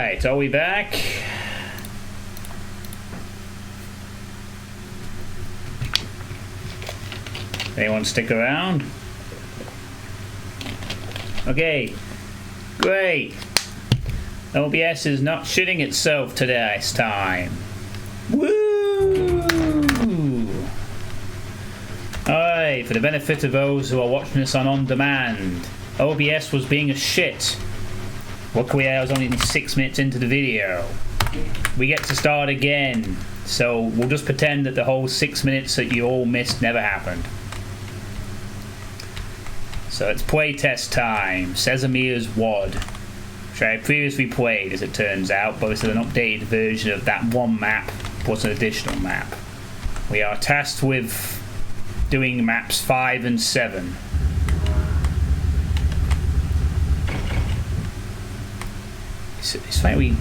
Alright, are we back? Anyone stick around? Okay, great. OBS is not shitting itself today this time. Woo! Alright, for the benefit of those who are watching this on demand, OBS was being a shit. Luckily I was only 6 minutes into the video. We get to start again, so we'll just pretend that the whole 6 minutes that you all missed never happened. So it's playtest time. Sesamia's WAD, which I previously played as it turns out, but this is an updated version of that one map plus an additional map. We are tasked with doing maps 5 and 7. It's like we...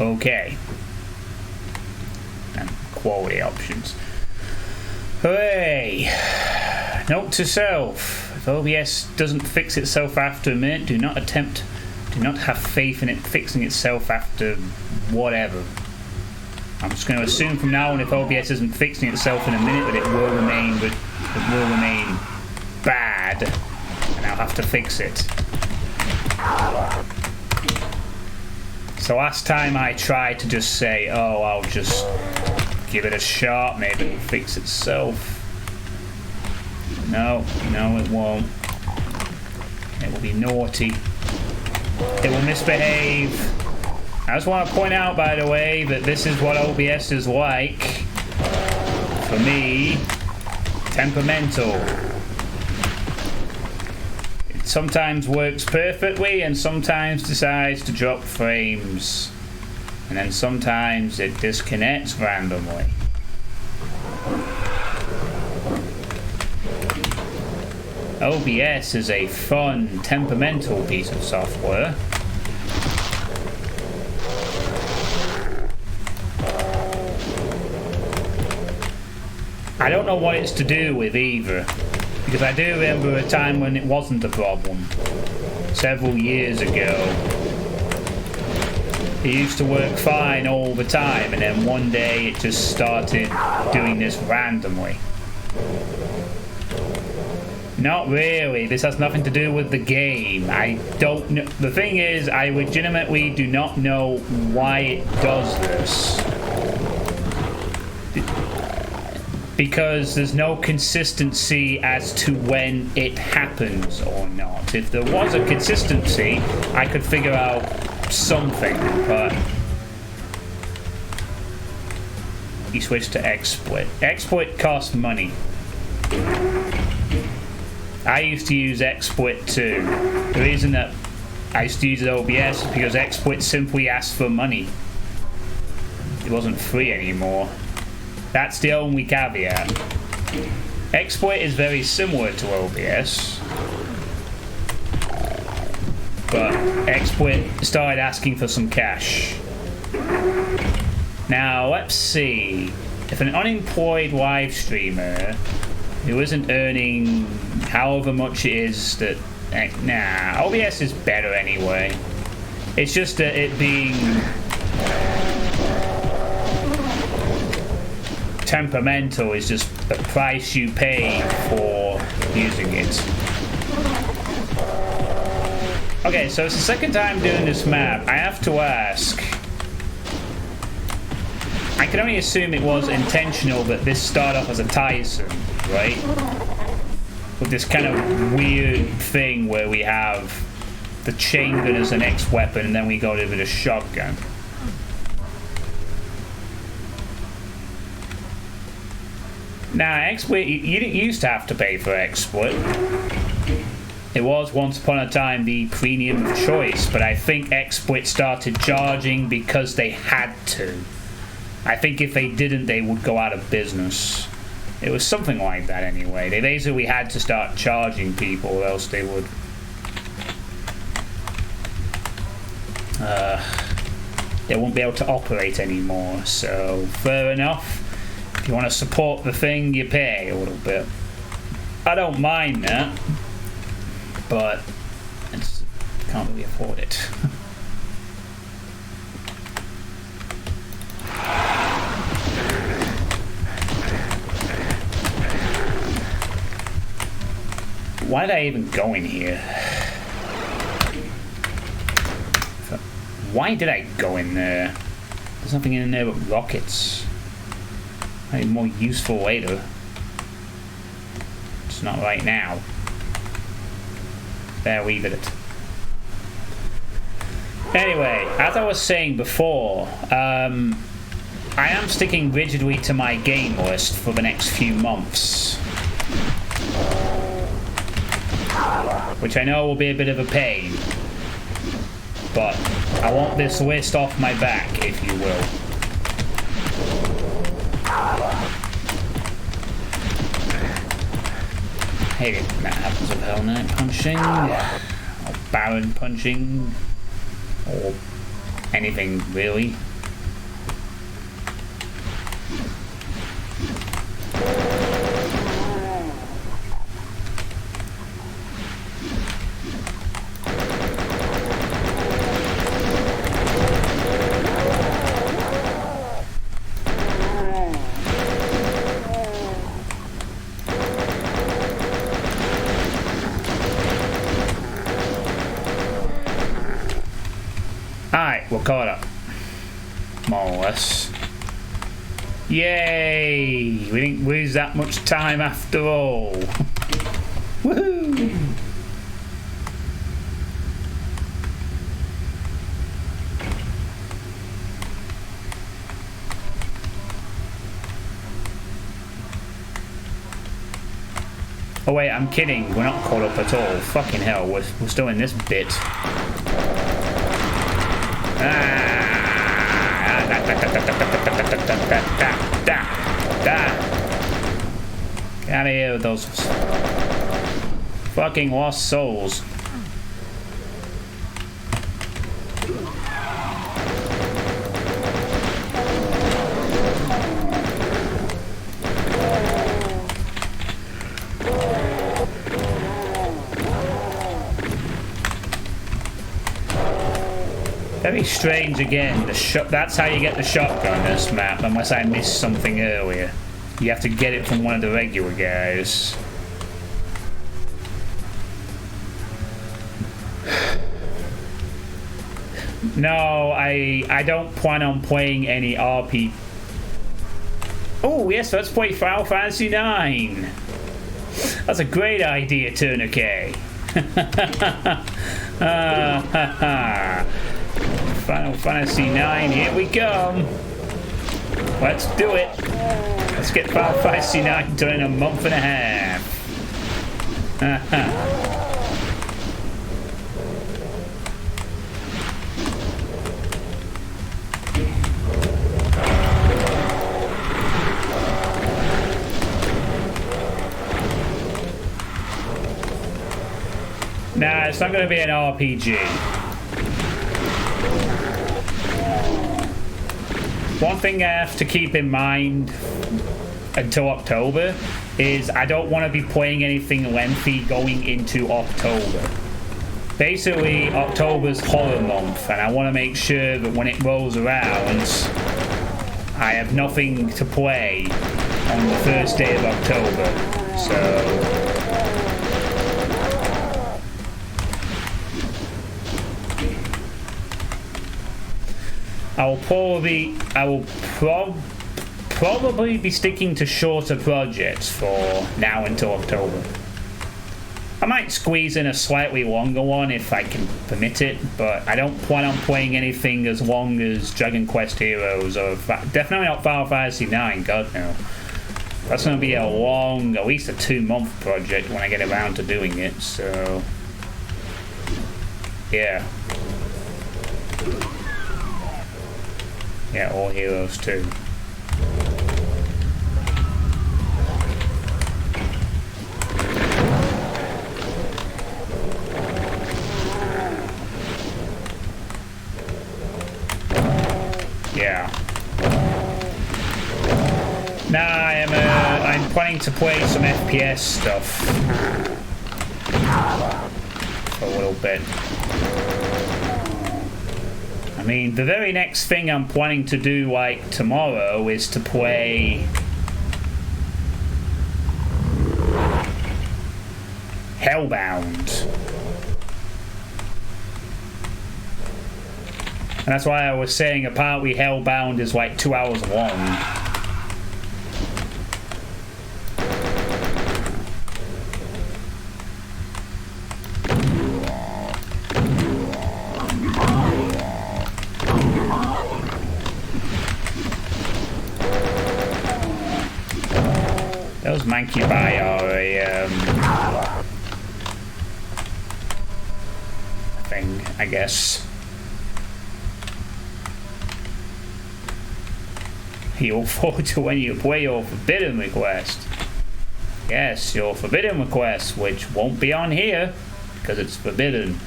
Okay. And quality options. Hooray! Note to self. If OBS doesn't fix itself after a minute, do not have faith in it fixing itself after whatever. I'm just going to assume from now on, if OBS isn't fixing itself in a minute, that it will remain bad, and I'll have to fix it. So last time I tried to just say, oh, I'll just give it a shot, maybe it'll fix itself. No, it won't. It will be naughty. It will misbehave. I just want to point out, by the way, that this is what OBS is like. For me, temperamental. Sometimes works perfectly and sometimes decides to drop frames, and then sometimes it disconnects randomly. OBS is a fun, temperamental piece of software. I don't know what it's to do with either. Because I do remember a time when it wasn't a problem. Several years ago. It used to work fine all the time, and then one day it just started doing this randomly. Not really. This has nothing to do with the game. I don't know. The thing is, I legitimately do not know why it does this. Because there's no consistency as to when it happens or not. If there was a consistency, I could figure out something, but... You switch to XSplit. XSplit costs money. I used to use XSplit too. The reason that I used to use OBS is because XSplit simply asked for money. It wasn't free anymore. That's the only caveat. XSplit is very similar to OBS, but XSplit started asking for some cash. Now, let's see. If an unemployed live streamer who isn't earning however much it is that... Nah, OBS is better anyway. It's just that it being... temperamental is just the price you pay for using it. Okay, so it's the second time doing this map. I have to ask. I can only assume it was intentional that this started off as a Tyson, right? With this kind of weird thing where we have the chain gun as the next weapon and then we go with a shotgun. Now, XSplit, you didn't used to have to pay for XSplit. It was once upon a time the premium of choice, but I think XSplit started charging because they had to. I think if they didn't, they would go out of business. It was something like that anyway. They basically had to start charging people, or else they would... they won't be able to operate anymore, so fair enough. If you want to support the thing, you pay a little bit. I don't mind that. but I just can't really afford it. Why did I even go in here? Why did I go in there? There's nothing in there but rockets. Maybe more useful later. It's not right now. There, leave it. Anyway, as I was saying before, I am sticking rigidly to my game list for the next few months. Which I know will be a bit of a pain. But I want this list off my back, if you will. I hate it when that happens with Hell Knight punching, or Baron punching, or anything really. We're caught up. More or less. Yay! We didn't lose that much time after all. Woohoo! Oh wait, I'm kidding. We're not caught up at all. Fucking hell, we're still in this bit. Get out of here with those fucking lost souls. Very strange again. That's how you get the shotgun in this map, unless I missed something earlier. You have to get it from one of the regular guys. No, I don't plan on playing any RP. Oh yes, let's play Final Fantasy IX. That's a great idea, Tourniquet. Final Fantasy IX, here we come. Let's do it. Let's get Final Fantasy IX done in a month and a half. Nah, it's not going to be an RPG. One thing I have to keep in mind until October is I don't want to be playing anything lengthy going into October. Basically, October's horror month, and I want to make sure that when it rolls around, I have nothing to play on the first day of October. So I will probably be sticking to shorter projects for now until October. I might squeeze in a slightly longer one if I can permit it, but I don't plan on playing anything as long as Dragon Quest Heroes or definitely not Final Fantasy IX, God no. That's going to be a long, at least a 2-month project when I get around to doing it, so yeah. Yeah, all Heroes too. Yeah. Nah, I'm planning to play some FPS stuff. it. I mean, the very next thing I'm planning to do, like, tomorrow is to play Hellbound. And that's why I was saying apparently Hellbound is like 2 hours long. Those monkey by are a thing, I guess. You look forward to when you play your forbidden request. Yes, your forbidden request, which won't be on here because it's forbidden.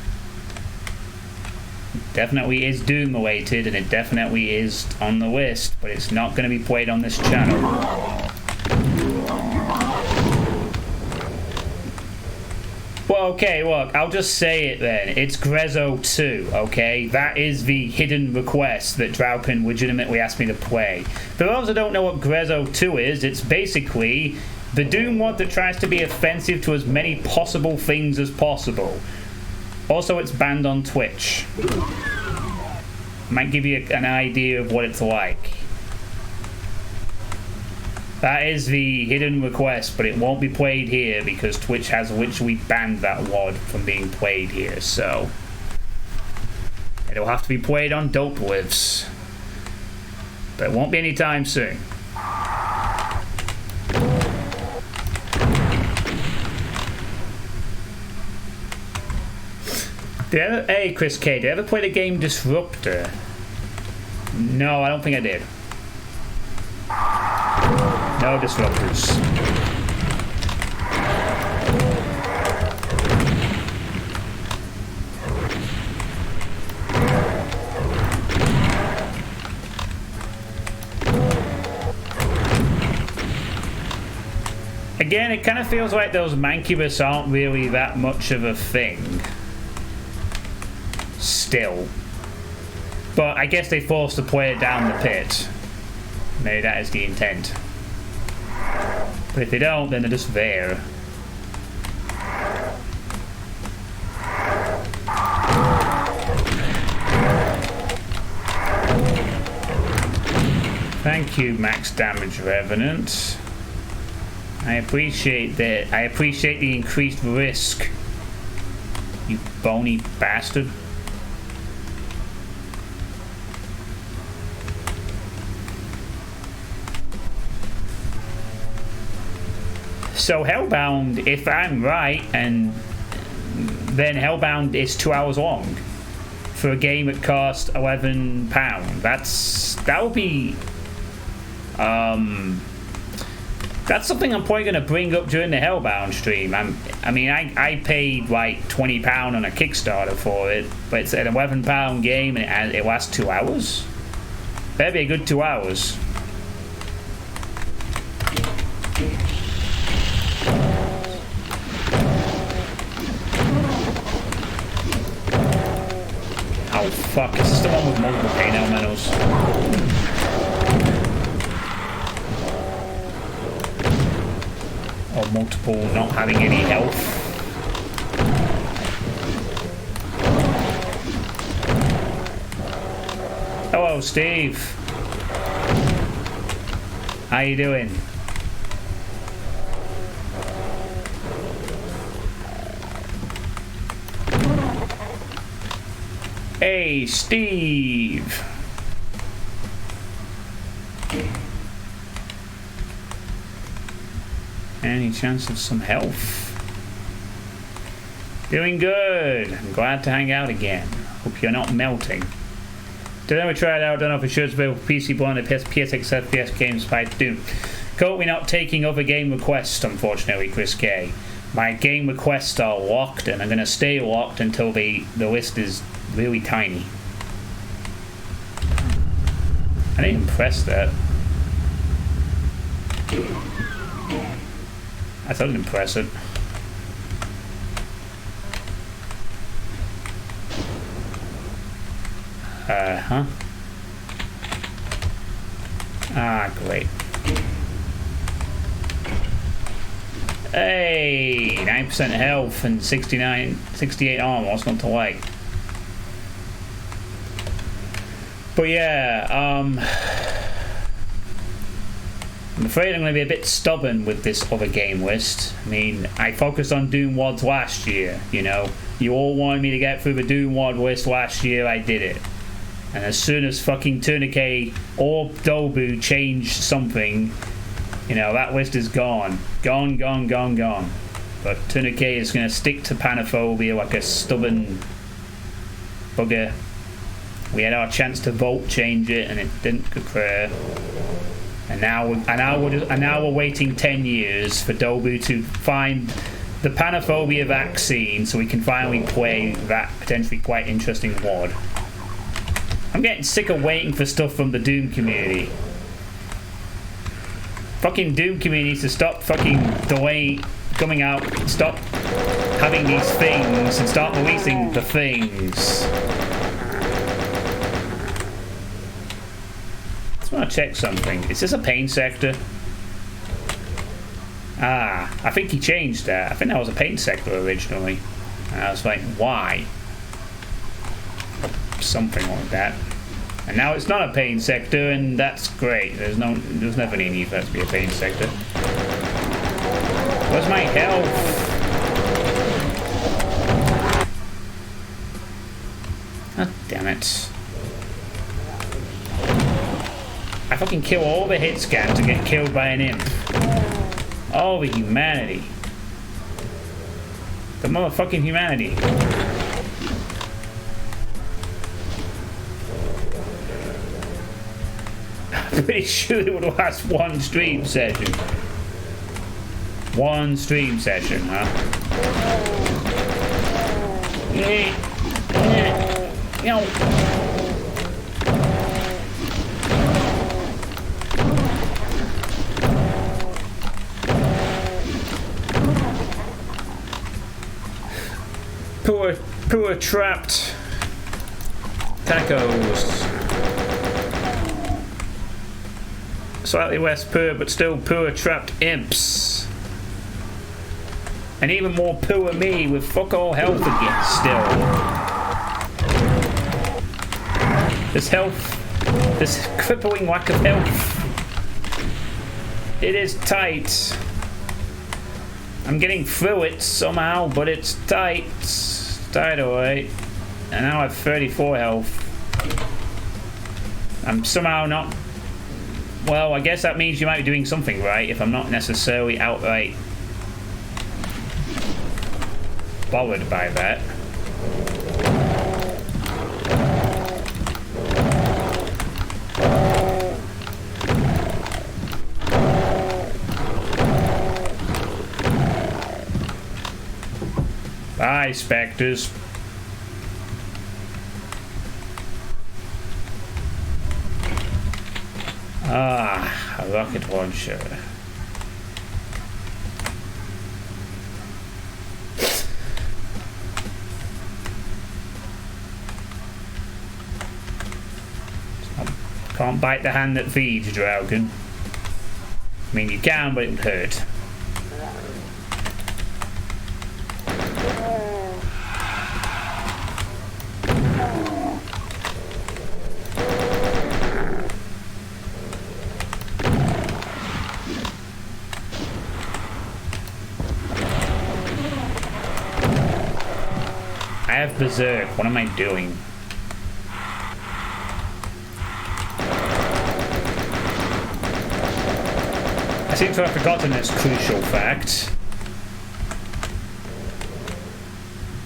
It definitely is Doom related and it definitely is on the list, but it's not going to be played on this channel. Well, okay, look, I'll just say it then. It's Grezzo 2, okay? That is the hidden request that Draukin legitimately asked me to play. For those that don't know what Grezzo 2 is, it's basically the Doom mod that tries to be offensive to as many possible things as possible. Also, it's banned on Twitch. Might give you an idea of what it's like. That is the hidden request, but it won't be played here because Twitch has literally banned that WOD from being played here, so it'll have to be played on Dope Lives. But it won't be anytime soon. Hey, Chris K, did you ever play the game Disruptor? No, I don't think I did. No disruptors. Again, it kind of feels like those mancubus aren't really that much of a thing. Still. But I guess they forced the player down the pit. Maybe that is the intent. But if they don't, then they're just there. Thank you, Max Damage Revenant. I appreciate that. I appreciate the increased risk. You bony bastard. So Hellbound, if I'm right, and then Hellbound is 2 hours long for a game that cost £11. That would be that's something I'm probably going to bring up during the Hellbound stream. I paid like £20 on a Kickstarter for it, but it's an £11 game and it lasts 2 hours. That'd be a good 2 hours. Oh fuck, is this the one with multiple pain elementals? Or multiple not having any health? Hello, Steve. How you doing? Hey, Steve. Any chance of some health? Doing good. I'm glad to hang out again. Hope you're not melting. Did I try it out? Don't know if it should available for PC, Blind, PSX, FPS games by Doom. Currently not taking other game requests, unfortunately, Chris K. My game requests are locked, and I'm going to stay locked until the list is really tiny. I didn't press that. I thought I didn't press it. Huh? Ah, great. Hey, 9% health and 68 armor. What's not to like? But yeah, I'm afraid I'm going to be a bit stubborn with this other game list. I mean, I focused on Doom WODs last year, you know. You all wanted me to get through the Doom WOD list last year, I did it. And as soon as fucking Tourniquet or Dolbu changed something, you know, that list is gone. Gone. But Tourniquet is going to stick to Panophobia like a stubborn bugger. We had our chance to vote change it, and it didn't occur. And now we're waiting 10 years for Dolbu to find the Panophobia vaccine, so we can finally play that potentially quite interesting WOD. I'm getting sick of waiting for stuff from the Doom community. Fucking Doom community needs to stop fucking delaying coming out, stop having these things, and start releasing the things. Just want to check something. Is this a pain sector? Ah, I think he changed that. I think that was a pain sector originally. And I was like, why? Something like that. And now it's not a pain sector, and that's great. There's never any need for that to be a pain sector. Where's my health? God damn it. I fucking kill all the hit scans to get killed by an imp. All the humanity. The motherfucking humanity. I'm pretty sure it would last one stream session. One stream session, huh? Poor trapped tacos. Slightly less poor, but still poor trapped imps. And even more poor me with fuck all health again still. This crippling lack of health. It is tight. I'm getting through it somehow, but it's tight. It's tight away. And now I have 34 health. I'm somehow not... Well, I guess that means you might be doing something right if I'm not necessarily outright bothered by that. Bye, Spectres. Ah, a rocket launcher. Can't bite the hand that feeds, Dragon. I mean, you can, but it would hurt. I have Berserk. What am I doing? I seem to have forgotten this crucial fact.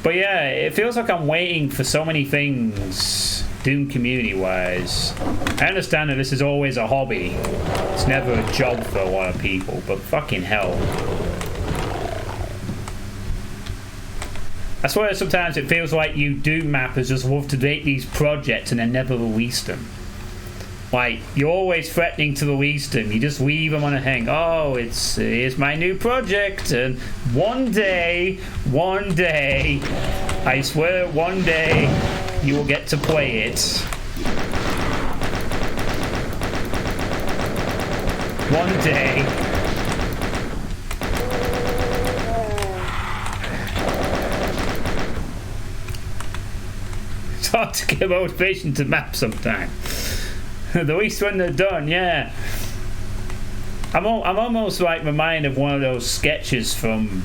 But yeah, it feels like I'm waiting for so many things, Doom community-wise. I understand that this is always a hobby. It's never a job for a lot of people, but fucking hell. I swear sometimes it feels like you Doom mappers just love to make these projects and then never release them. Like, you're always threatening to release them. You just leave them on a hang. Oh, here's my new project. And one day, I swear one day, you will get to play it. One day. It's hard to get motivation to map sometimes. At least when they're done, yeah. I'm almost like reminded of one of those sketches from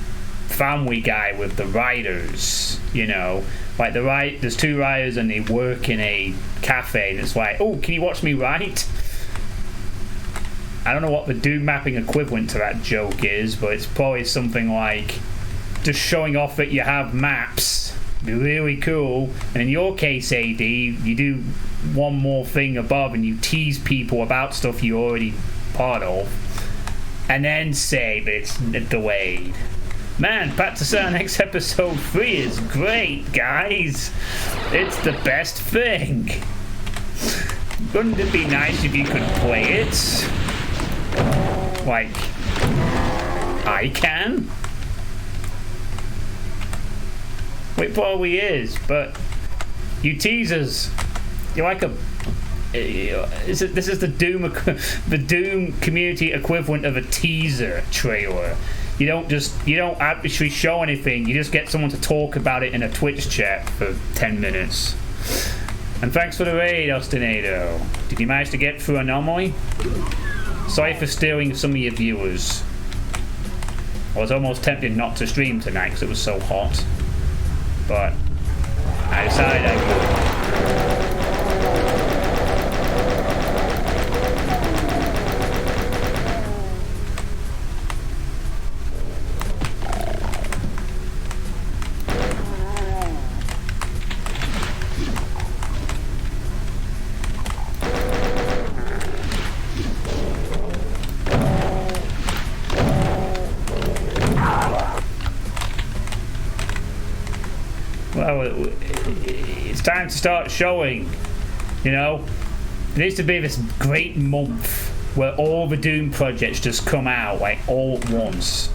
Family Guy with the writers, you know, like there's two writers and they work in a cafe and it's like, oh, can you watch me write? I don't know what the Doom mapping equivalent to that joke is, but it's probably something like just showing off that you have maps. Be really cool. And in your case, AD, you do one more thing above and you tease people about stuff you're already part of. And then say that it's delayed. Man, Pat to say next episode 3 is great, guys. It's the best thing. Wouldn't it be nice if you could play it? Like, I can? It probably is, but you teasers, you're like a... This is the Doom community equivalent of a teaser trailer. You don't actually show anything. You just get someone to talk about it in a Twitch chat for 10 minutes. And thanks for the raid, Ostinato. Did you manage to get through Anomaly? Sorry for stealing some of your viewers. I was almost tempted not to stream tonight because it was so hot, but I decided I would. It's time to start showing, you know. There needs to be this great month where all the Doom projects just come out like all at once.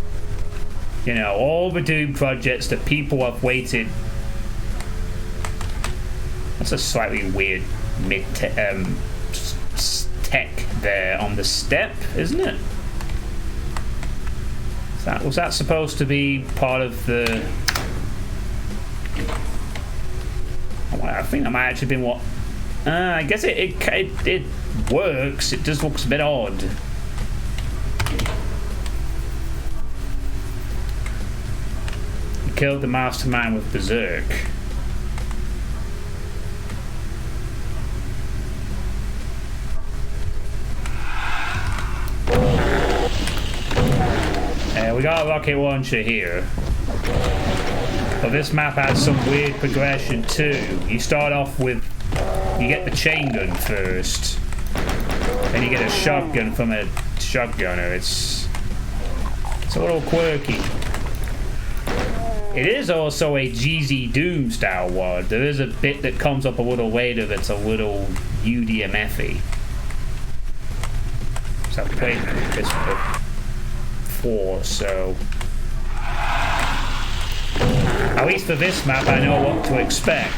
You know, all the Doom projects that people have waited. That's a slightly weird tech there on the step, isn't it? Was that supposed to be part of the... I think that might actually been what... I guess it works. It just looks a bit odd. You killed the mastermind with Berserk. We got a rocket launcher here. But this map has some weird progression too. You start off with... You get the chain gun first. Then you get a shotgun from a shotgunner. It's a little quirky. It is also a GZ Doom style WOD. There is a bit that comes up a little later that's a little UDMF-y. So I've played this before, so... At least for this map, I know what to expect.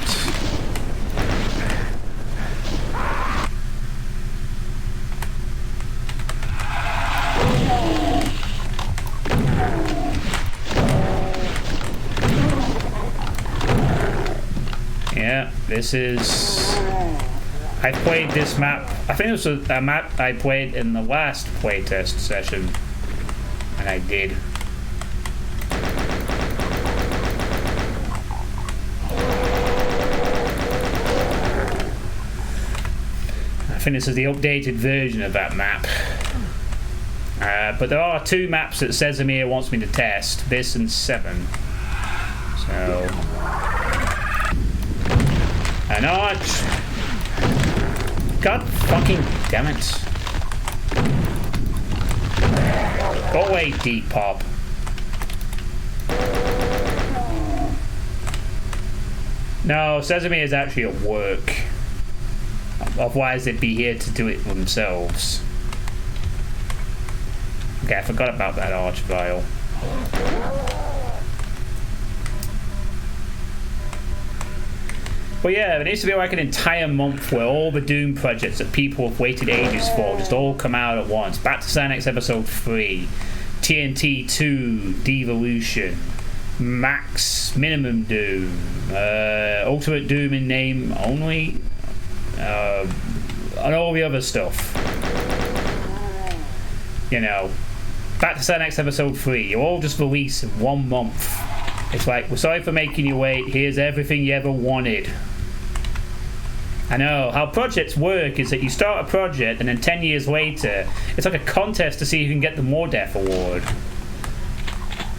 Yeah, this is... I played this map... I think it was a map I played in the last playtest session. And I did. I think this is the updated version of that map. But there are two maps that Sesamia wants me to test. This and 7. So... An arch! God fucking damn it. Go away, Depop. No, Sesame is actually at work. Otherwise they'd be here to do it themselves. Okay, I forgot about that arch vial. But yeah, there needs to be like an entire month where all the Doom projects that people have waited ages for just all come out at once. Back to Sanex Episode 3, TNT 2, Devolution, Max Minimum Doom, Ultimate Doom in name only, and all the other stuff. You know, Back to Sanex Episode 3, you all just release in 1 month. It's like, we're sorry for making you wait, here's everything you ever wanted. I know, how projects work is that you start a project and then 10 years later, it's like a contest to see who can get the More Death Award.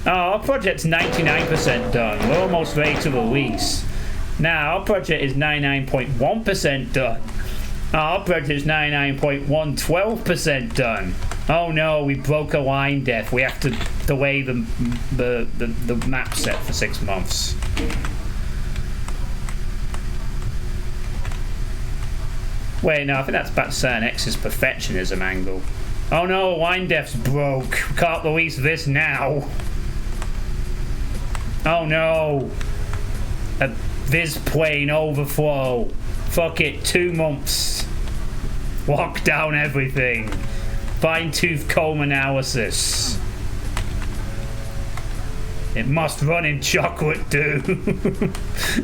Oh, our project's 99% done, we're almost ready to release. Now, our project is 99.1% done. Our project's 99.112% done. Oh no, we broke a line death. We have to delay the map set for 6 months. Wait, no, I think that's back to X's perfectionism angle. Oh no, line death's broke. We can't release this now. Oh no. A Viz plane overflow. Fuck it, 2 months. Lock down everything. Fine-tooth comb analysis. It must run in chocolate doom.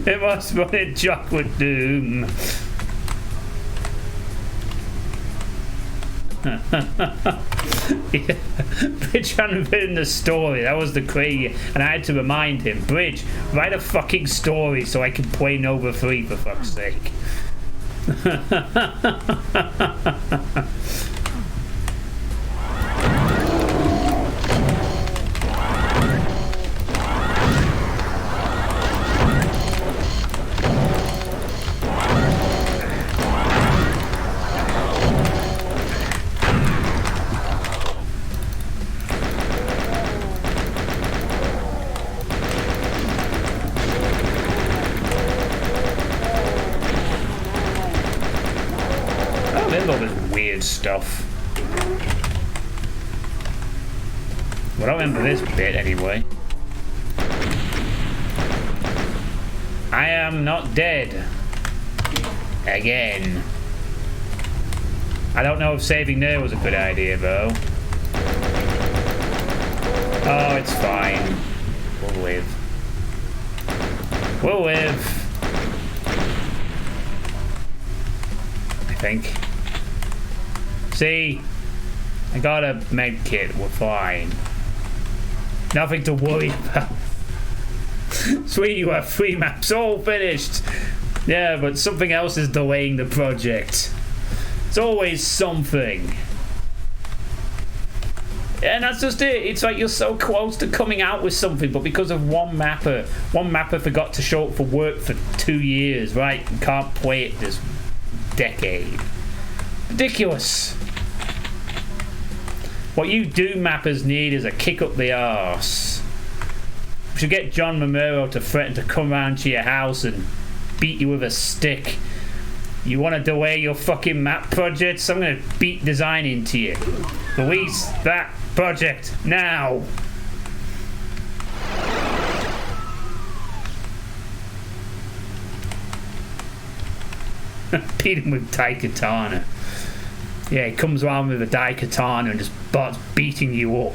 It must run in chocolate doom. Yeah. Bridge hadn't written the story. That was the crazy. And I had to remind him, Bridge, write a fucking story so I can play Nova 3 for fuck's sake. Stuff. Well, I don't remember this bit anyway. I am not dead. Again. I don't know if saving there was a good idea though. Oh, it's fine. We'll live. We'll live. I think. See, I got a med kit, we're fine. Nothing to worry about. Sweet, you have 3 maps all finished. Yeah, but something else is delaying the project. It's always something. And that's just it. It's like you're so close to coming out with something, but because of one mapper forgot to show up for work for 2 years, right? And can't play it this decade. Ridiculous. What you Doom mappers need is a kick up the arse. We should get John Romero to threaten to come round to your house and beat you with a stick. You want to delay your fucking map projects? I'm going to beat design into you. Release that project now. Beat him with Daikatana. Yeah, he comes around with a Daikatana and just starts beating you up.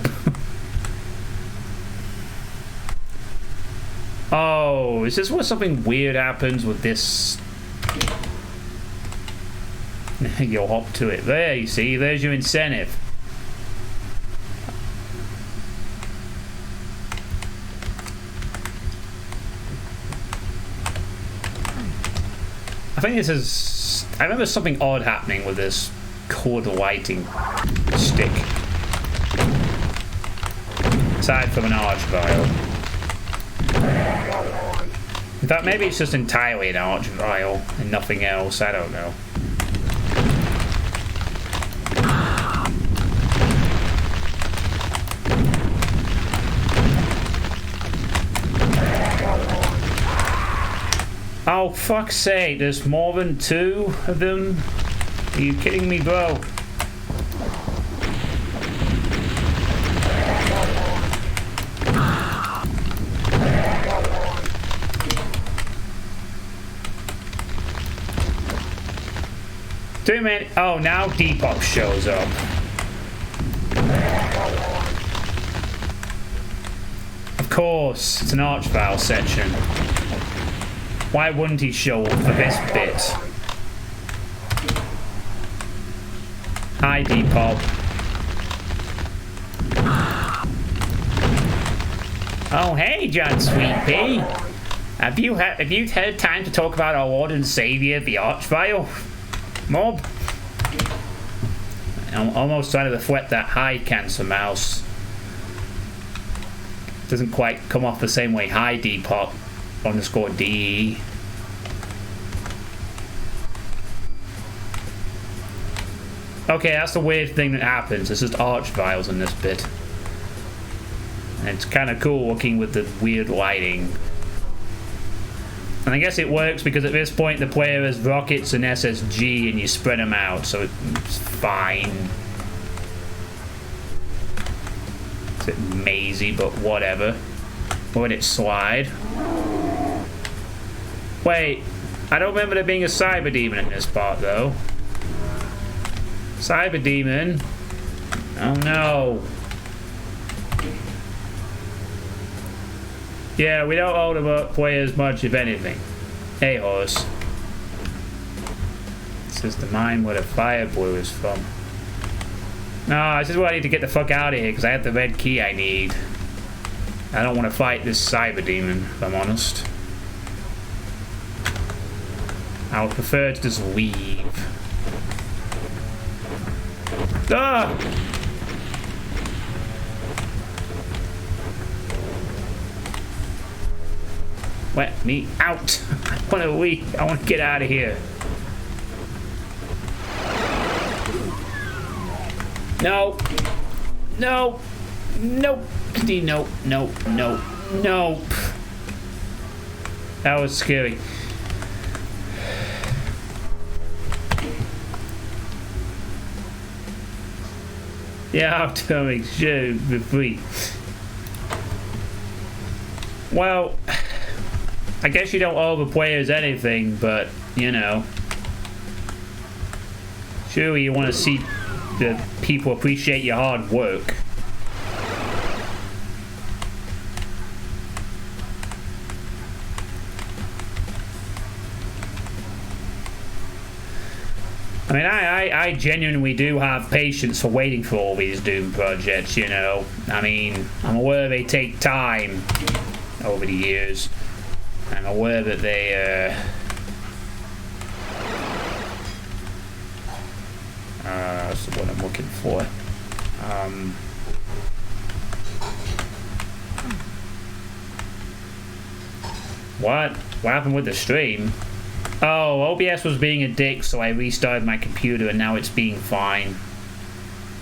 Oh, is this where something weird happens with this? You'll hop to it. There, you see, there's your incentive. I think this is... I remember something odd happening with this cord lighting stick. Aside from an arch vial. In fact, maybe it's just entirely an arch vial and nothing else. I don't know. Oh, fuck's sake, there's more than 2 of them? Are you kidding me, bro? Too many. Oh, now Depop shows up. Of course, it's an Archvile section. Why wouldn't he show up for this bit? Hi, Depop. Oh, hey, John Suitepee. Have you had time to talk about our Lord and Savior, the Archvile? Mob? I'm almost trying to reflect that hi, Cancer Mouse. Doesn't quite come off the same way. Hi, Depop _ DE. Okay, that's the weird thing that happens. It's just Archviles in this bit. And it's kind of cool looking with the weird lighting. And I guess it works because at this point the player has rockets and SSG and you spread them out, so it's fine. It's a bit mazy, but whatever. Let it slide. Wait, I don't remember there being a Cyber Demon in this part though. Cyber Demon. Oh no. Yeah, we don't hold the players much, if anything. Hey, horse. This is the mine where the fire blue is from. No, this is where I need to get the fuck out of here, because I have the red key I need. I don't want to fight this Cyber Demon, if I'm honest. I would prefer to just leave. Ah! Let me out. I want to leave. I want to get out of here. No. No. Nope. No. No. No. No. That was scary. Yeah, I'm telling sure be free. Well, I guess you don't owe the players anything, but, you know. Surely you want to see the people appreciate your hard work. I mean, I genuinely do have patience for waiting for all these Doom projects, you know. I mean, I'm aware they take time over the years. I'm aware that they, that's the one I'm looking for. What? What happened with the stream? Oh, OBS was being a dick, so I restarted my computer and now it's being fine.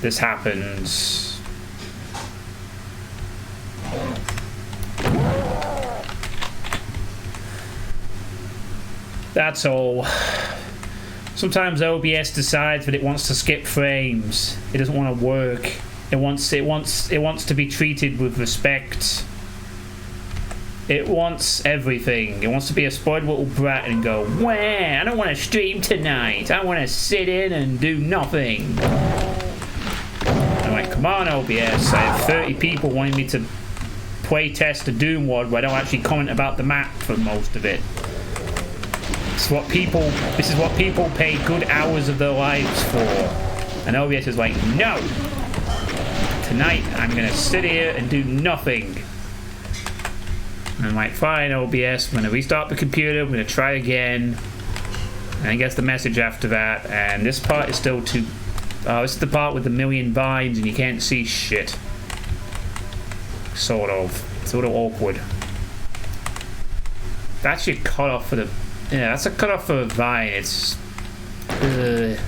This happens. That's all. Sometimes OBS decides that it wants to skip frames. It doesn't want to work. It wants to be treated with respect. It wants everything. It wants to be a spoiled little brat and go, wah, I don't want to stream tonight. I want to sit in and do nothing. I'm like, come on, OBS. I have 30 people wanting me to play test a Doom WOD where I don't actually comment about the map for most of it. This is what people pay good hours of their lives for. And OBS is like, no! Tonight, I'm going to sit here and do nothing. And I'm like, fine, OBS, I'm going to restart the computer, I'm going to try again. And I guess the message after that, and this part is still too... Oh, this is the part with the million vines and you can't see shit. Sort of. It's a little awkward. That's your cutoff for the... Yeah, that's a cutoff for a vine. It's... a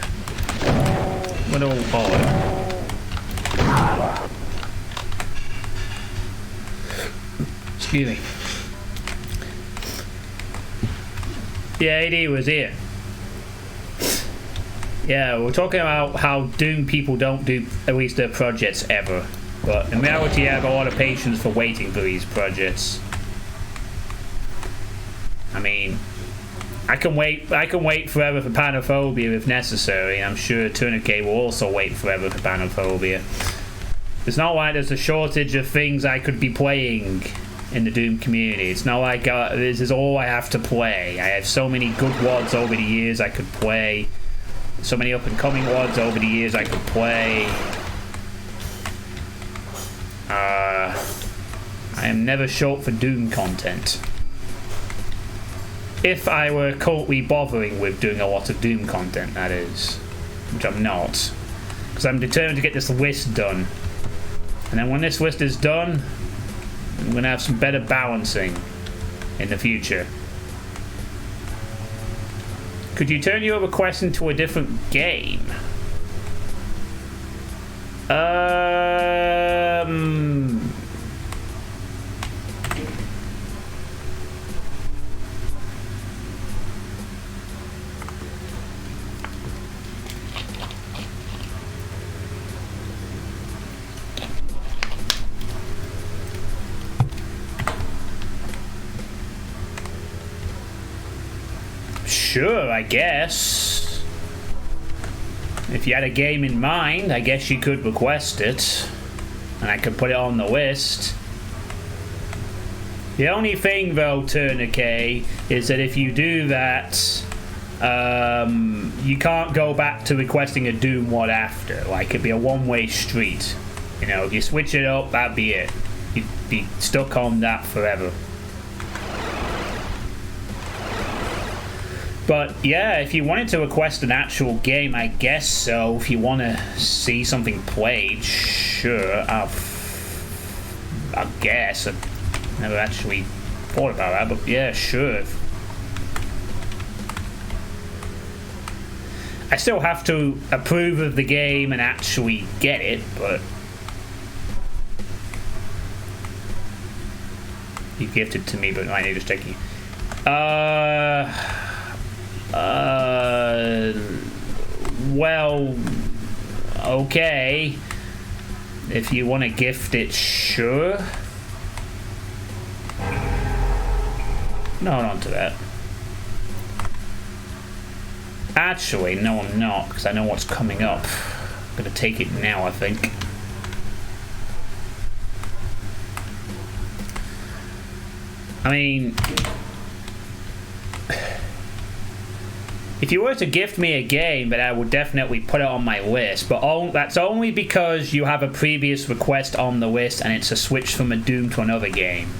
little odd. Excuse me. Yeah, AD was here. Yeah, we're talking about how Doom people don't do at least their projects ever. But in reality, I have a lot of patience for waiting for these projects. I mean, I can wait forever for Panophobia if necessary. I'm sure Tourniquet will also wait forever for Panophobia. It's not like there's a shortage of things I could be playing in the Doom community. It's not like this is all I have to play. I have so many good WODs over the years I could play. So many up-and-coming WODs over the years I could play. I am never short for Doom content. If I were currently bothering with doing a lot of Doom content, that is. Which I'm not. Because I'm determined to get this list done. And then when this list is done, I'm going to have some better balancing in the future. Could you turn your request into a different game? Sure, I guess. If you had a game in mind, I guess you could request it. And I could put it on the list. The only thing, though, Tourniquet, is that if you do that, you can't go back to requesting a Doom WOD after. Like, it'd be a one-way street. You know, if you switch it up, that'd be it. You'd be stuck on that forever. But yeah, if you wanted to request an actual game, I guess so. If you want to see something played, sure. I guess. I've never actually thought about that, but yeah, sure. I still have to approve of the game and actually get it, but you gifted to me, but I need to take you. Well, okay. If you want to gift it, sure. No, hold on to that. Actually, no, I'm not, because I know what's coming up. I'm gonna take it now, I think. I mean, if you were to gift me a game, then I would definitely put it on my list. But that's only because you have a previous request on the list and it's a switch from a Doom to another game.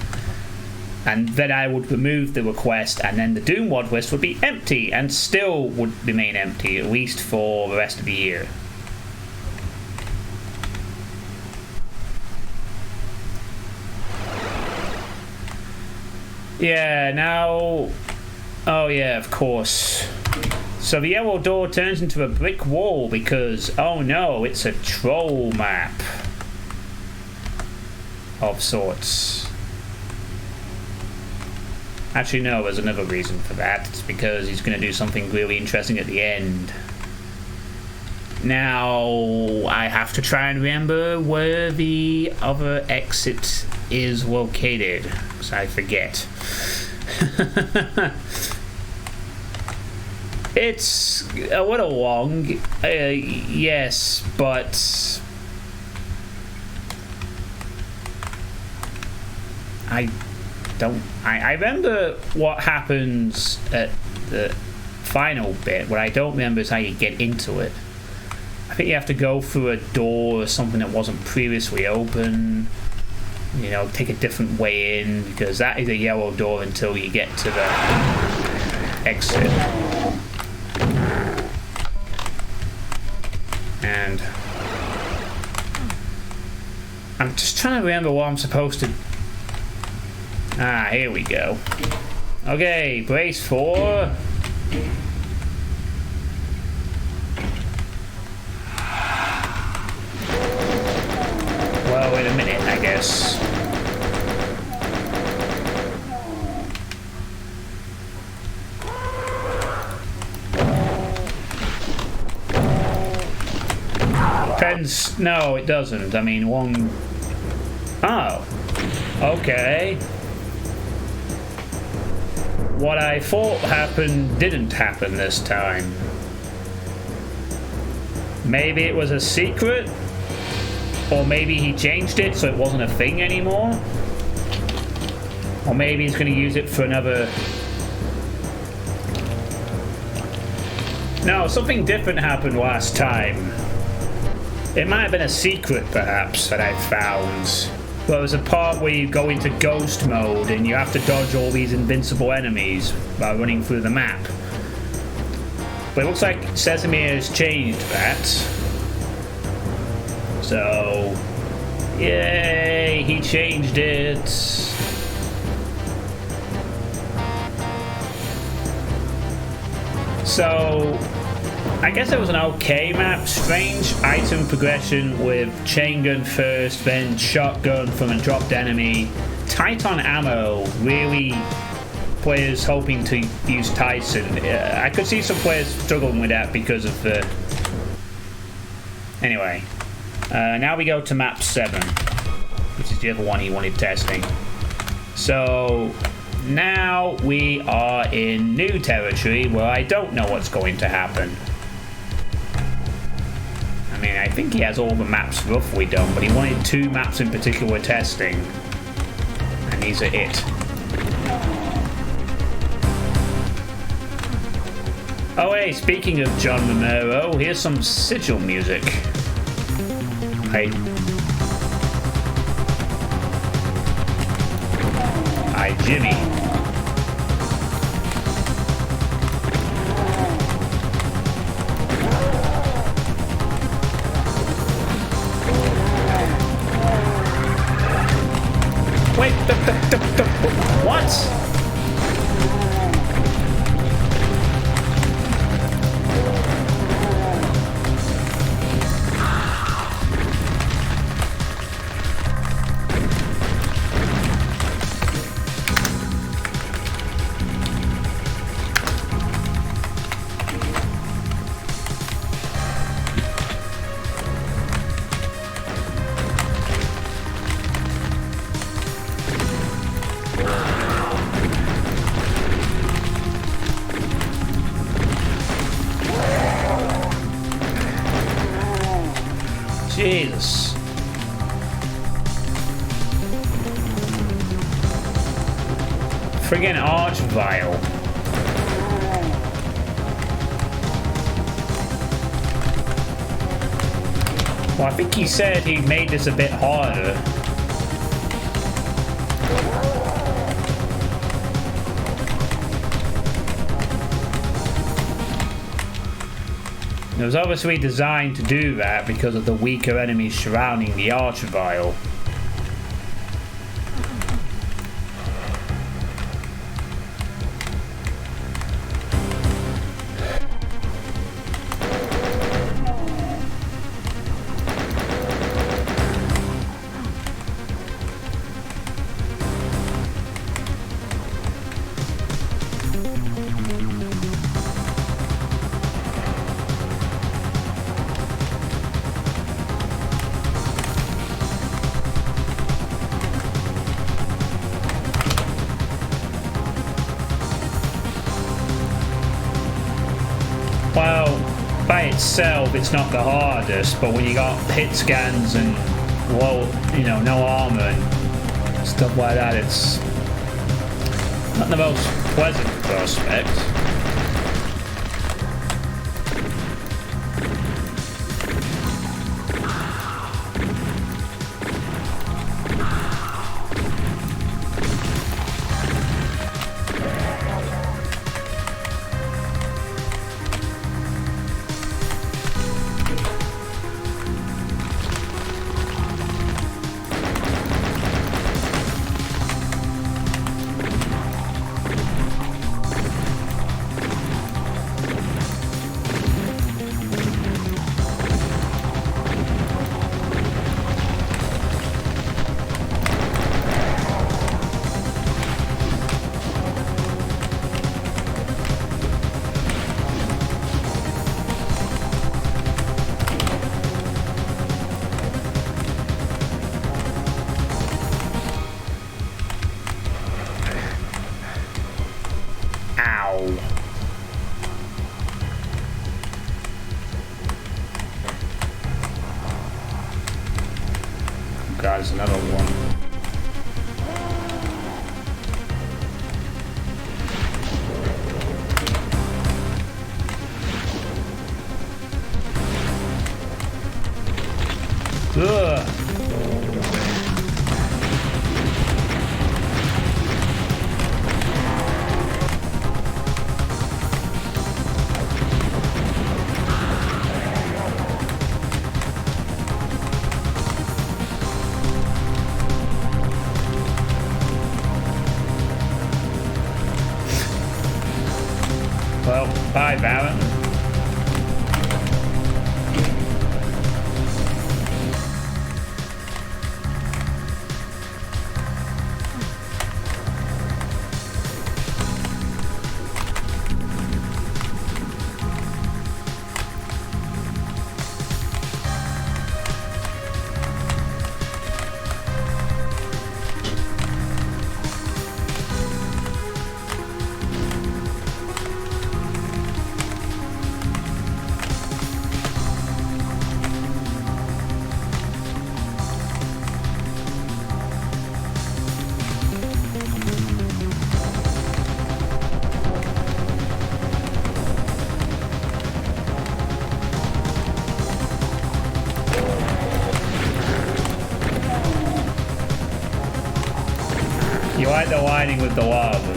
And then I would remove the request, and then the Doom WOD list would be empty and still would remain empty, at least for the rest of the year. Yeah, now... Oh yeah, of course. So the yellow door turns into a brick wall because, oh no, it's a troll map. Of sorts. Actually, no, there's another reason for that. It's because he's going to do something really interesting at the end. Now, I have to try and remember where the other exit is located, because I forget. It's a little long, yes, but I remember what happens at the final bit. What I don't remember is how you get into it. I think you have to go through a door or something that wasn't previously open. You know, take a different way in, because that is a yellow door until you get to the exit. And I'm just trying to remember what I'm supposed to... Ah, here we go. Okay, brace for... Well, wait a minute, I guess. Depends. No, it doesn't. I mean, one... Oh. Okay. what I thought happened didn't happen this time. Maybe it was a secret, or maybe he changed it so it wasn't a thing anymore, or maybe he's going to use it for another... No, something different happened last time. It might have been a secret, perhaps, that I found. Well, there's a part where you go into ghost mode and you have to dodge all these invincible enemies by running through the map. But it looks like Sesamia has changed that. So, yay, he changed it. So, I guess it was an okay map. Strange item progression with chain gun first, then shotgun from a dropped enemy. Tight on ammo, really players hoping to use Tyson. I could see some players struggling with that because of the... Anyway, now we go to map 7, which is the other one he wanted testing. So... now we are in new territory where I don't know what's going to happen. I mean, I think he has all the maps roughly done, but he wanted 2 maps in particular testing. And these are it. Oh hey, speaking of John Romero, here's some sigil music. Hey. Hi, Jimmy. Wait, what? Jesus. Friggin' arch vial. Well, I think he said he made this a bit harder. It was obviously designed to do that because of the weaker enemies surrounding the archvile. Well, by itself, it's not the hardest, but when you got hit scans and low, no armor and stuff like that, it's not the most pleasant prospect. Ow. God, there's another one. Ugh. Well, bye, Baron. You like the whining with the lava.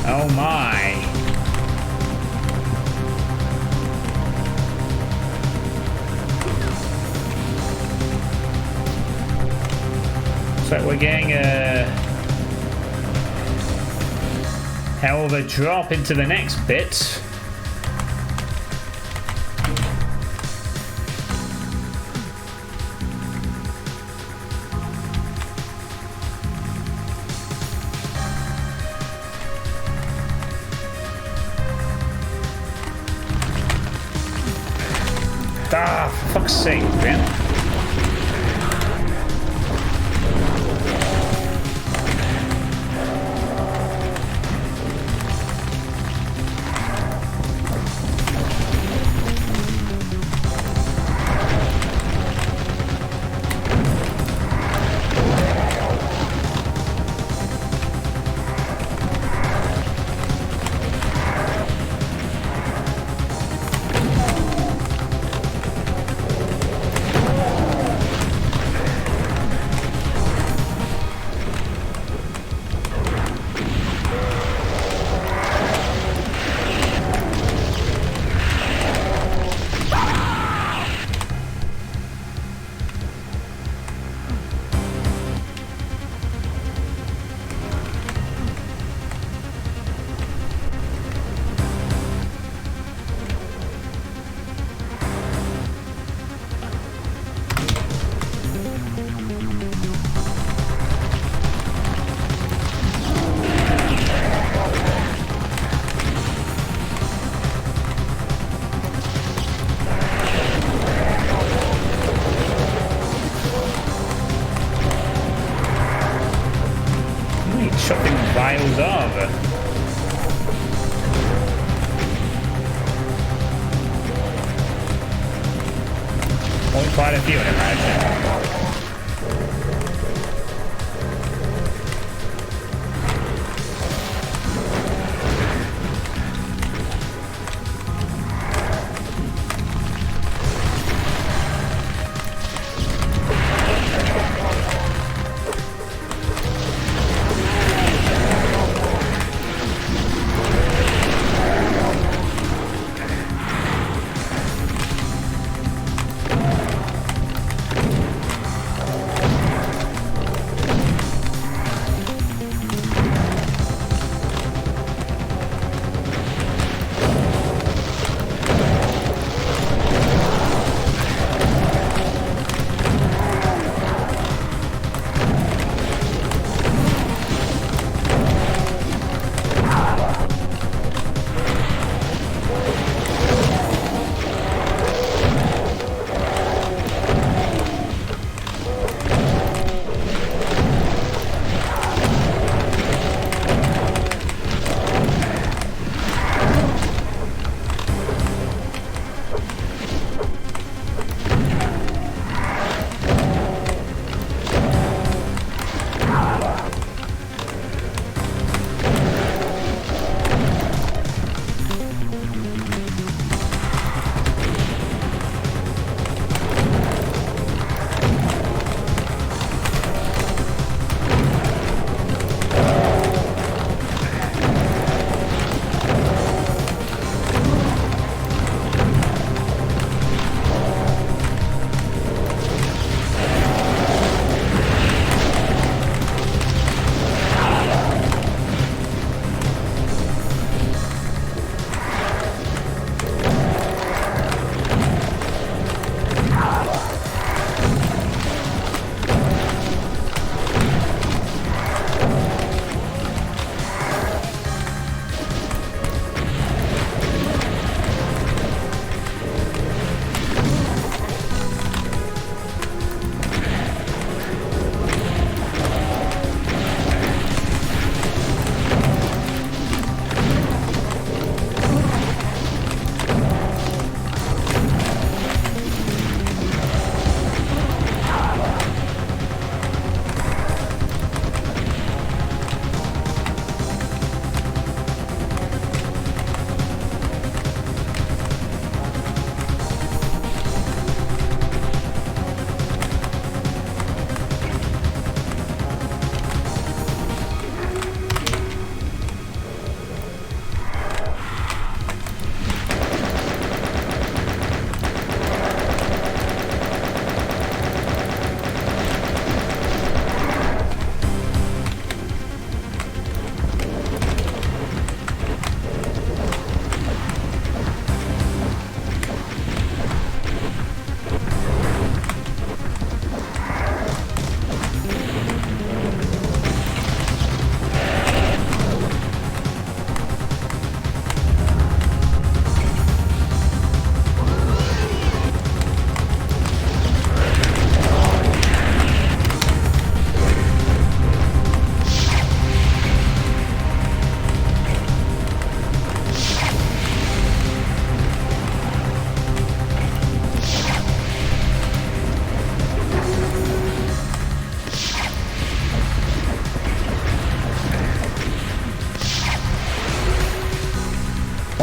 Oh my. Looks like we're getting a hell of a drop into the next bit. Ah, for fuck's sake, man. Chopping vials of. Only quite a few, I imagine.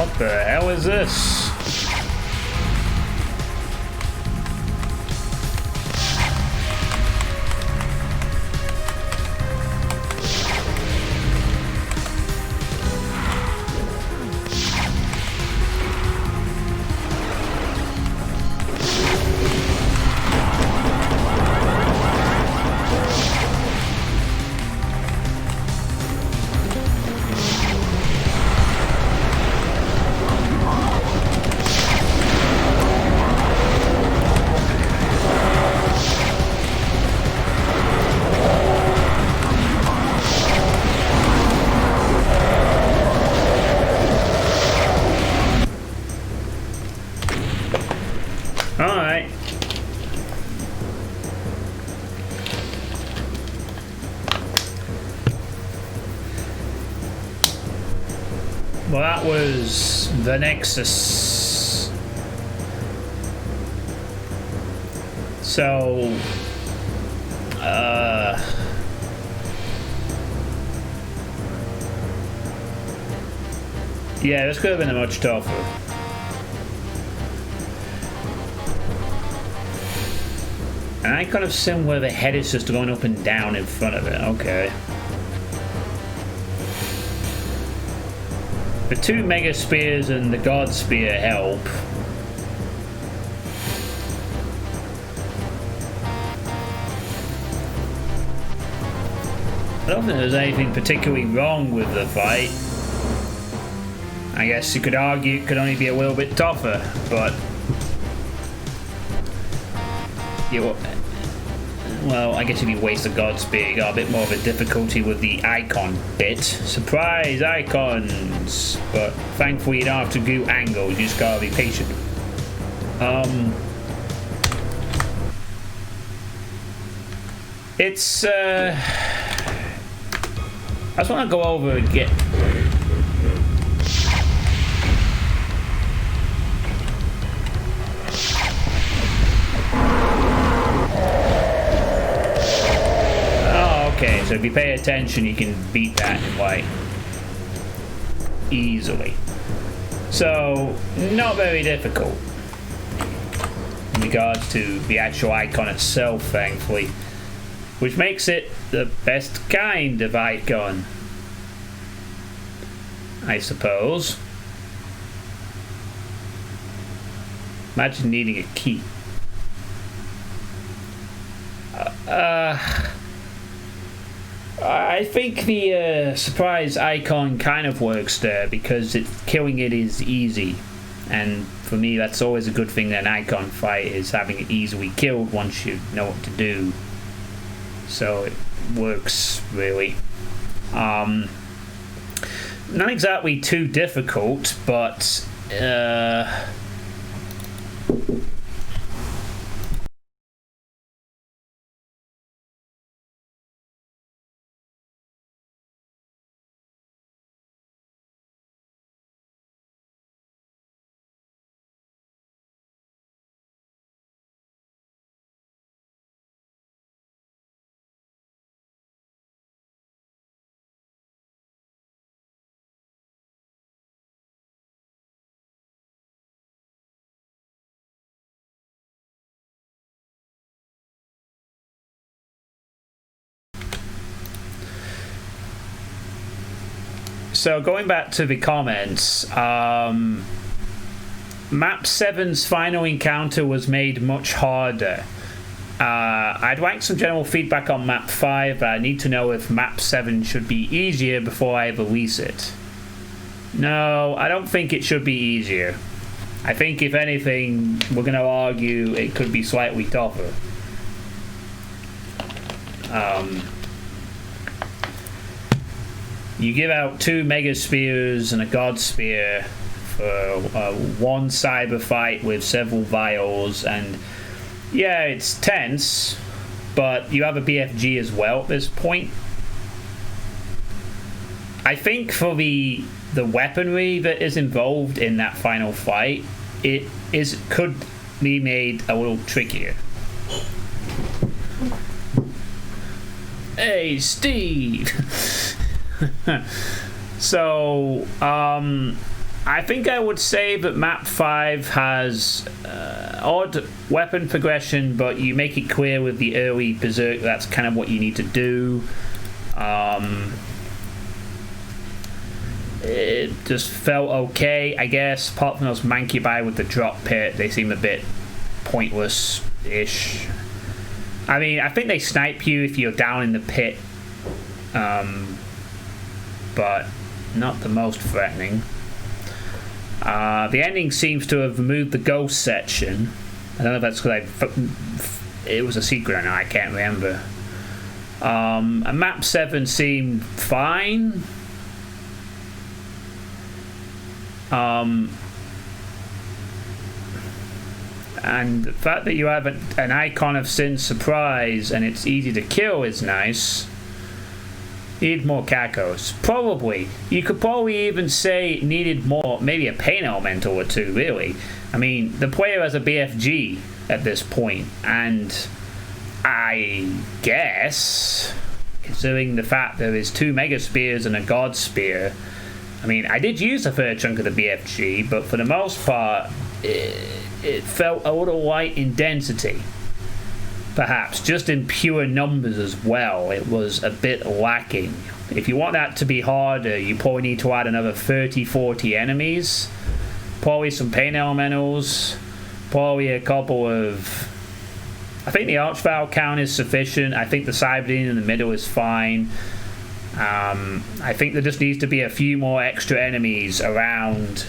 What the hell is this? Alright. Well, that was the Nexus. So, yeah, this could have been a much tougher. And I kind of sim where the head is just going up and down in front of it. Okay. The two Mega Spears and the God Spear help. I don't think there's anything particularly wrong with the fight. I guess you could argue it could only be a little bit tougher, but well, I guess if you waste the God Spear, you got a bit more of a difficulty with the icon bit. Surprise icons! But thankfully you don't have to do angles, you just gotta be patient. It's I just want to go over again. Okay, so if you pay attention, you can beat that like easily. So, not very difficult in regards to the actual icon itself, thankfully, which makes it the best kind of icon, I suppose. Imagine needing a key. I think the surprise icon kind of works there because killing it is easy, and for me that's always a good thing in an icon fight, is having it easily killed once you know what to do. So it works really. Not exactly too difficult, but so going back to the comments, Map 7's final encounter was made much harder. I'd like some general feedback on Map 5, but I need to know if Map 7 should be easier before I release it. No, I don't think it should be easier. I think if anything, we're going to argue it could be slightly tougher. You give out 2 Mega Spears and a God Spear for one cyber fight with several vials, and yeah, it's tense, but you have a BFG as well at this point. I think for the weaponry that is involved in that final fight, could be made a little trickier. Hey, Steve! So, I think I would say that map 5 has odd weapon progression, but you make it clear with the early berserk that's kind of what you need to do. It just felt okay, I guess. Apart from those mancubi with the drop pit, they seem a bit pointless-ish. I mean, I think they snipe you if you're down in the pit, but not the most threatening. The ending seems to have removed the ghost section. I don't know if that's because it was a secret or not, I can't remember. And map 7 seemed fine. And the fact that you have an icon of Sin Surprise and it's easy to kill is nice. Need more cacos. Probably. You could probably even say needed more, maybe a pain elemental or two, really. I mean, the player has a BFG at this point, and I guess, considering the fact there is 2 Mega Spears and a God Spear, I mean, I did use a fair chunk of the BFG, but for the most part, it felt a little light in density. Perhaps, just in pure numbers as well, it was a bit lacking. If you want that to be harder, you probably need to add another 30-40 enemies, probably some pain elementals, probably a couple of... I think the Archvile count is sufficient. I think the Cyberdine in the middle is fine. I think there just needs to be a few more extra enemies around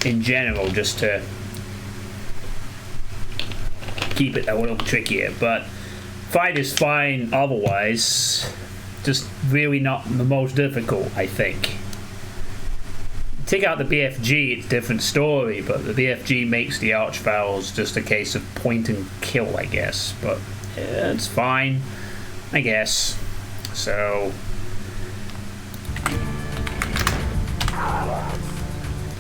in general, just to keep it a little trickier. But fight is fine otherwise, just really not the most difficult, I think. Take out the BFG, it's a different story, but the BFG makes the Archviles just a case of point and kill, I guess. But yeah, it's fine, I guess. So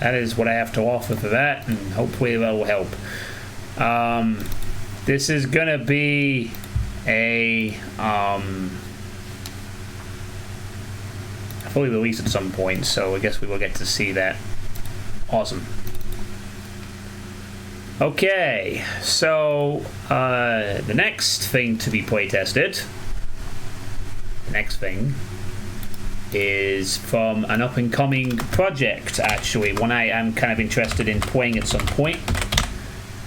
that is what I have to offer for that, and hopefully that will help. This is gonna be a fully released at some point, so I guess we will get to see that. Awesome. Okay, so the next thing to be playtested, the next thing is from an up-and-coming project, actually, one I am kind of interested in playing at some point.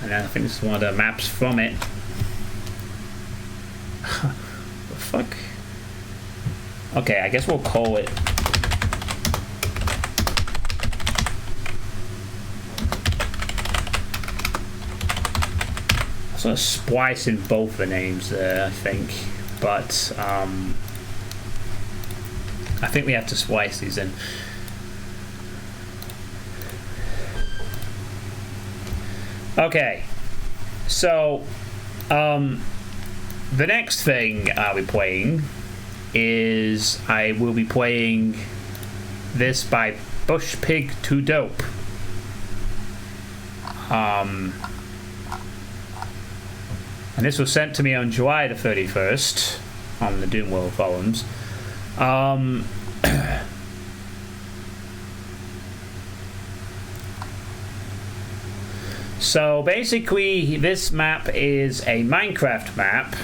And I think this is one of the maps from it. The fuck? Okay, I guess we'll call it... I sort of splice in both the names there, I think. But, I think we have to splice these in. Okay, so the next thing I'll be playing is I will be playing this by Bush Pig 2 Dope. And this was sent to me on July the 31st on the Doomworld forums. So basically, this map is a Minecraft map.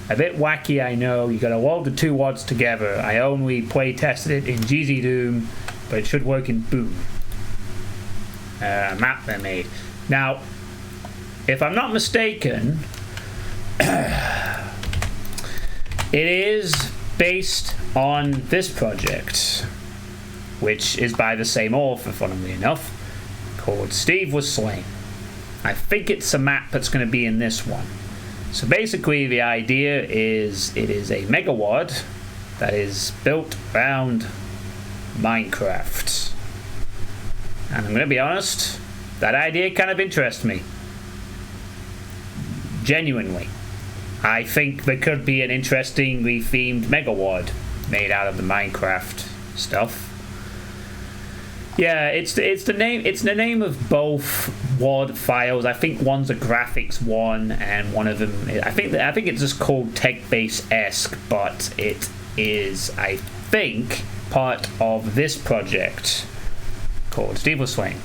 A bit wacky, I know. You gotta weld the 2 WADs together. I only play tested it in GZ Doom, but it should work in Boom. Map they made. Now, if I'm not mistaken, it is based on this project, which is by the same author, funnily enough, called Steve Was Slain. I think it's a map that's going to be in this one. So basically the idea is it is a Mega WAD that is built around Minecraft. And I'm going to be honest, that idea kind of interests me. Genuinely. I think there could be an interestingly themed Mega WAD made out of the Minecraft stuff. Yeah, it's the name of both WAD files. I think one's a graphics one, and one of them I think it's just called TechBase-esque, but it is, I think, part of this project, called? Steeple Swain.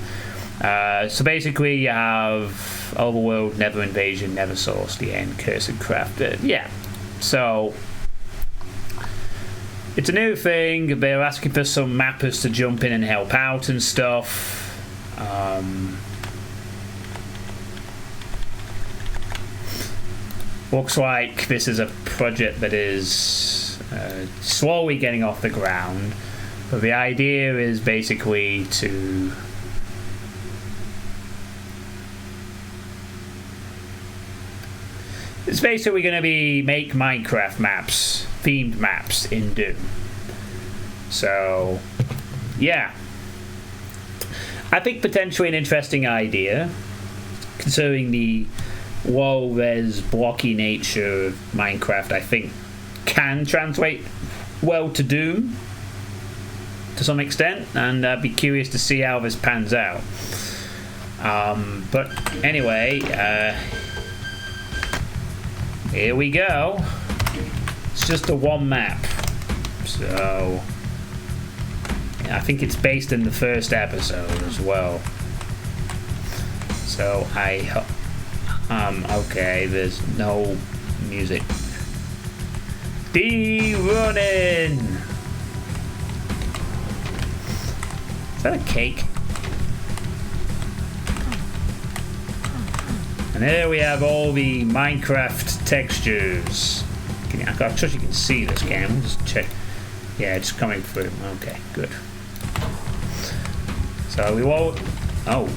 So basically you have Overworld, Nether Invasion, Nether Source, the End, Cursed Craft. Yeah. So it's a new thing. They're asking for some mappers to jump in and help out and stuff. Looks like this is a project that is slowly getting off the ground, but the idea is basically to it's basically going to be make Minecraft maps, themed maps in Doom. So yeah, I think potentially an interesting idea, considering the low-res, blocky nature of Minecraft. I think can translate well to Doom to some extent, and I'd be curious to see how this pans out. But anyway, here we go. It's just a one map, so I think it's based in the first episode as well. So okay, there's no music. D-running! Is that a cake? And here we have all the Minecraft textures. I'm sure you can see this, can you? Just check. Yeah, it's coming through. Okay, good. So we won't... Oh.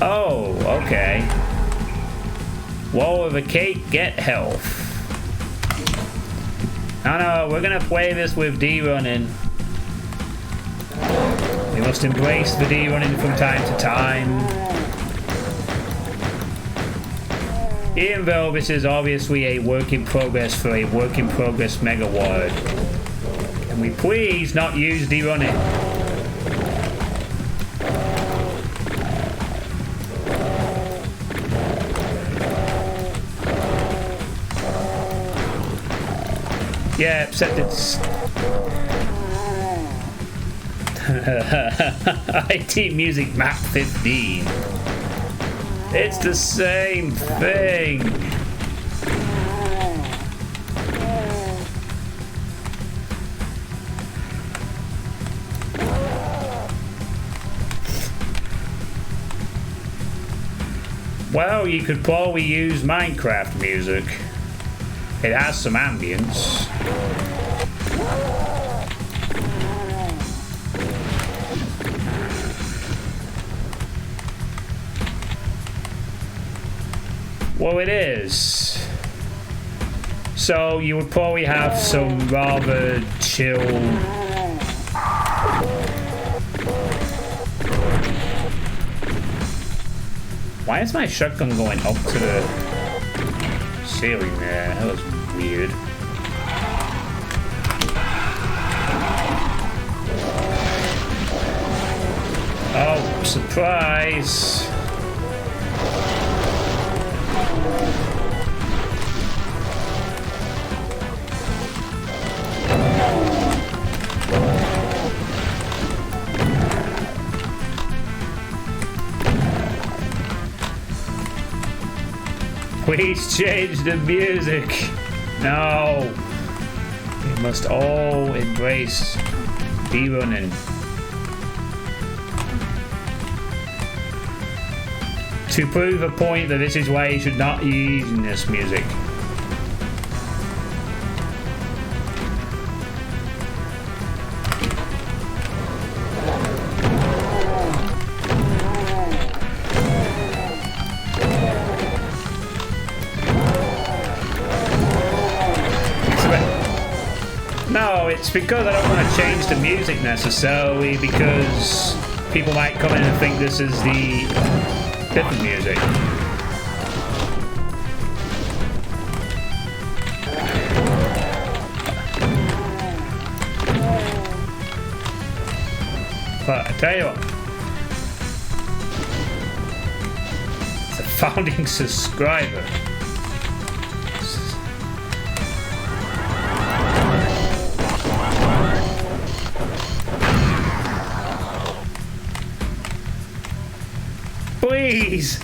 Oh, okay. Wall of a cake, get health. No, we're gonna play this with D-running. We must embrace the D-running from time to time. Even though this is obviously a work in progress for a work in progress mega word. Can we please not use D-running? Yeah, except it's... IT Music Map 15. It's the same thing. Well, you could probably use Minecraft music. It has some ambience. Well, it is. So you would probably have some rather chill... Why is my shotgun going up to the ceiling there? That was weird. Oh, surprise! Please change the music. No. We must all embrace D-running. To prove a point that this is why you should not be using this music. No, it's because I don't want to change the music necessarily, because people might come in and think this is the different music. But I tell you what, it's a founding subscriber. please.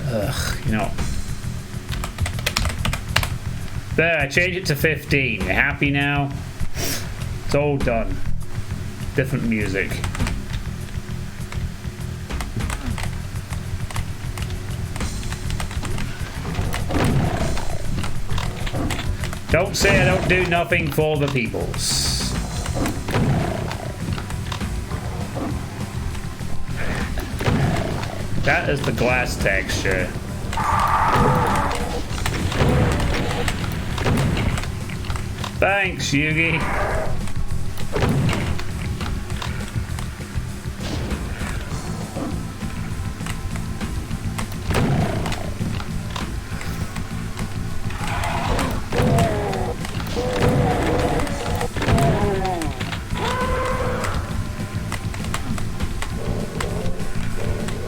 Ugh, you know. There, I changed it to 15. You happy now? It's all done. Different music. Don't say I don't do nothing for the peoples. That is the glass texture. Thanks, Yugi.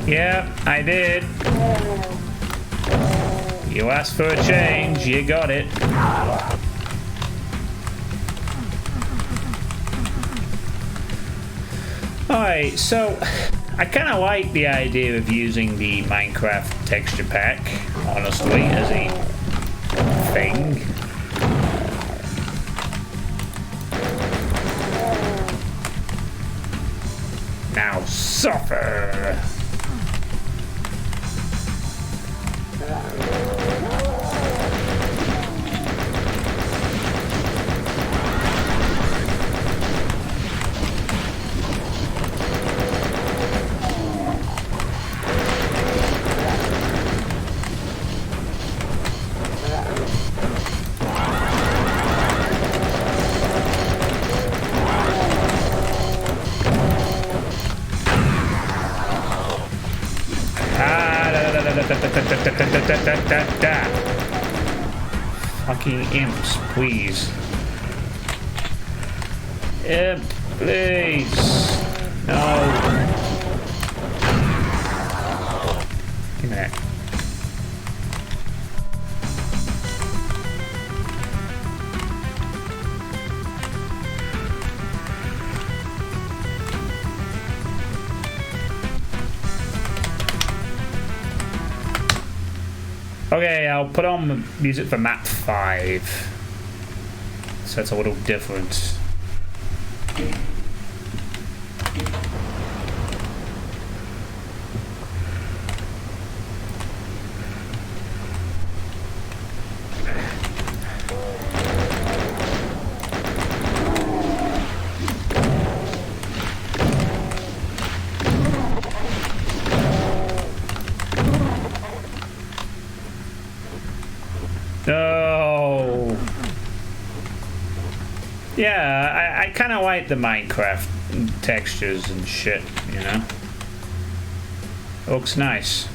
Yep, I did. You asked for a change, you got it. Alright, so I kind of like the idea of using the Minecraft texture pack, honestly, as a thing. Now suffer! Fucking imps, please. Imp, please. No. Give me that. Okay, I'll put on music for map 5. So it's a little different. No. Yeah, I kind of like the Minecraft textures and shit, you know? It looks nice.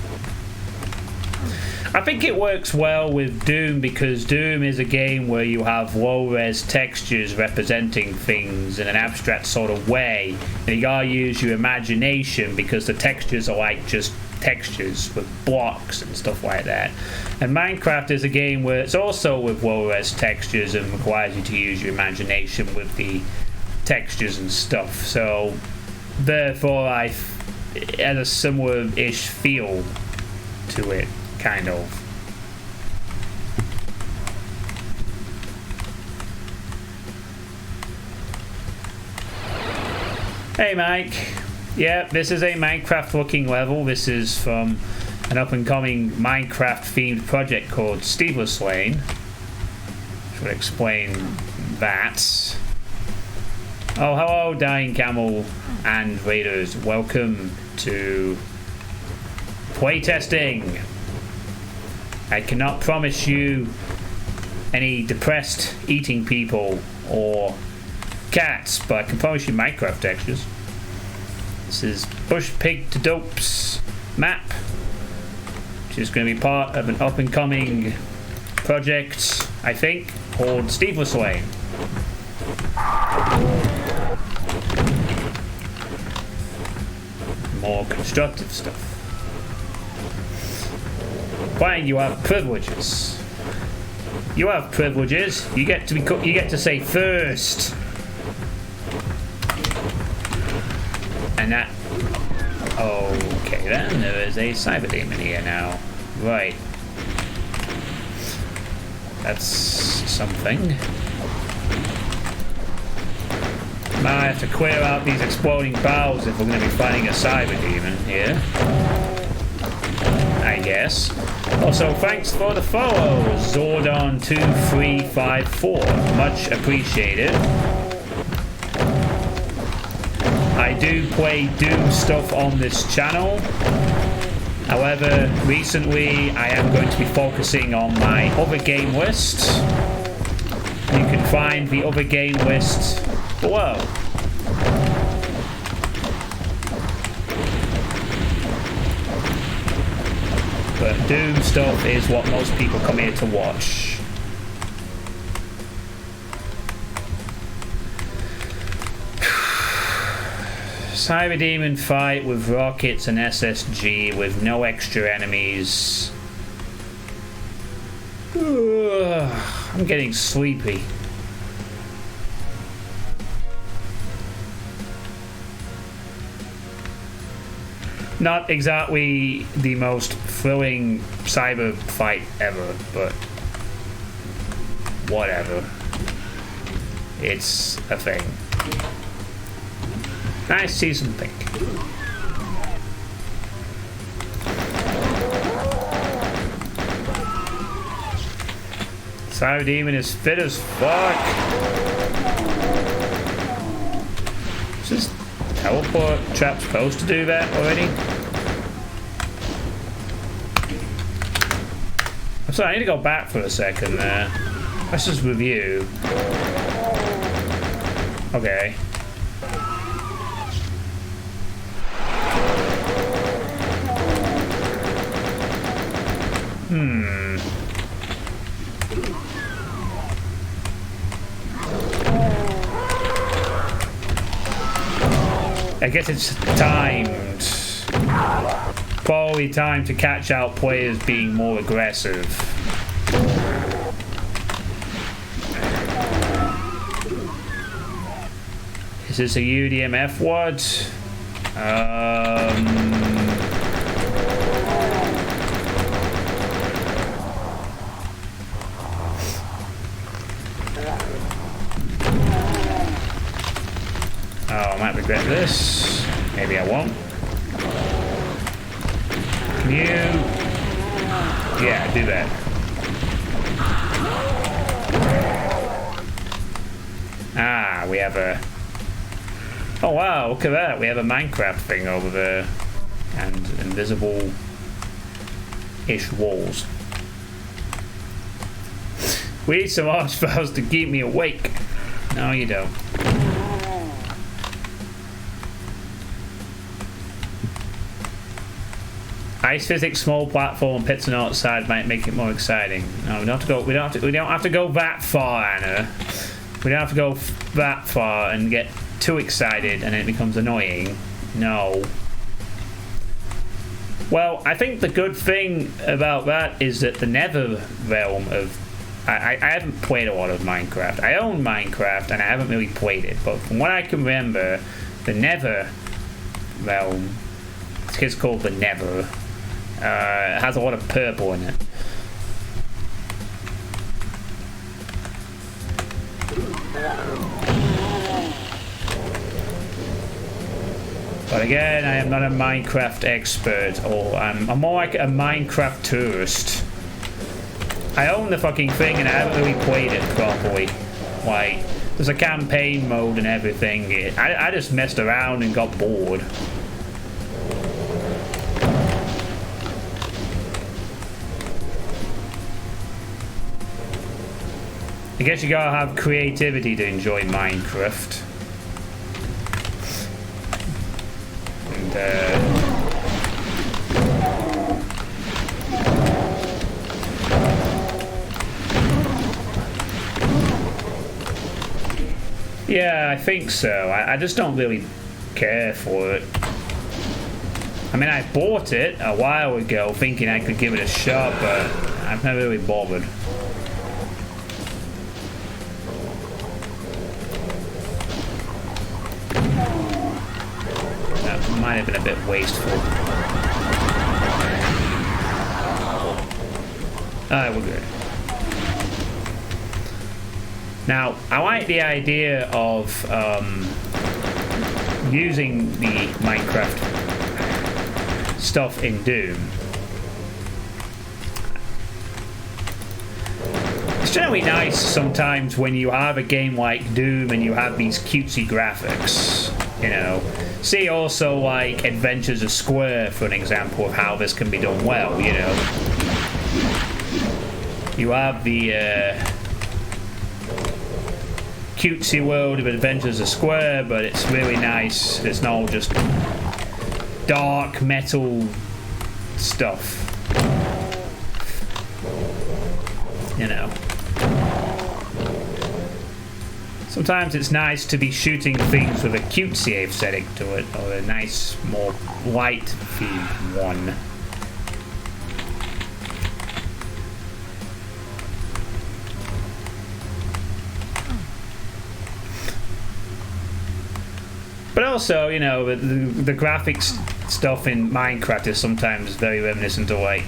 I think it works well with Doom because Doom is a game where you have low-res textures representing things in an abstract sort of way, and you gotta use your imagination because the textures are like just textures with blocks and stuff like that. And Minecraft is a game where it's also with low-res textures and requires you to use your imagination with the textures and stuff. So therefore it has a similar-ish feel to it, kind of. Hey Mike. Yeah, this is a Minecraft looking level. This is from an up and coming Minecraft themed project called Steveless Lane. Should explain that. Oh, hello Dying Camel and Raiders. Welcome to Playtesting. I cannot promise you any depressed eating people or cats, but I can promise you Minecraft textures. This is Bush Pig to Dopes map, which is going to be part of an up-and-coming project, I think, called Steveless Lane. More constructive stuff. Fine, you have privileges. You have privileges. You get to say first. And that... Okay, then there is a cyber demon here now. Right. That's something. Might have to clear out these exploding barrels if we're going to be fighting a cyber demon here. I guess. Also, thanks for the follow, Zordon2354. Much appreciated. I do play Doom stuff on this channel. However, recently I am going to be focusing on my other game list. You can find the other game list below. But Doom stuff is what most people come here to watch. Cyber Demon fight with rockets and SSG with no extra enemies. Ugh, I'm getting sleepy. Not exactly the most thrilling cyber fight ever, but whatever. It's a thing. Nice to see some pink. Cyber Demon is fit as fuck. Is this teleport trap supposed to do that already? I'm sorry, I need to go back for a second there. Let's just review. Okay. I guess it's timed. Probably time to catch out players being more aggressive. Is this a UDMF word? Oh, I might regret this. Maybe I won't. Can you... Yeah, do that. Ah, we have a... Oh wow, look at that. We have a Minecraft thing over there. And invisible-ish walls. We need some archviles to keep me awake. No, you don't. Ice physics, small platform, pits and outside might make it more exciting. No, we don't have to go. We don't have to go that far, Anna. We don't have to go that far and get too excited, and it becomes annoying. No. Well, I think the good thing about that is that the Nether realm of I haven't played a lot of Minecraft. I own Minecraft and I haven't really played it, but from what I can remember, the Nether realm, it's called the Nether. It has a lot of purple in it. But again, I am not a Minecraft expert, or I'm more like a Minecraft tourist. I own the fucking thing and I haven't really played it properly. Like, there's a campaign mode and everything. I just messed around and got bored. I guess you gotta have creativity to enjoy Minecraft. And, yeah, I think so. I just don't really care for it. I mean, I bought it a while ago thinking I could give it a shot, but I've never really bothered. might have been a bit wasteful. Alright, we're good. Now, I like the idea of using the Minecraft stuff in Doom. It's generally nice sometimes when you have a game like Doom and you have these cutesy graphics, you know. See also like Adventures of Square for an example of how this can be done well, you know. You have the cutesy world of Adventures of Square, but it's really nice. It's not all just dark metal stuff, you know. Sometimes it's nice to be shooting things with a cutesy aesthetic to it, or a nice, more light-themed one. But also, you know, the graphics stuff in Minecraft is sometimes very reminiscent of like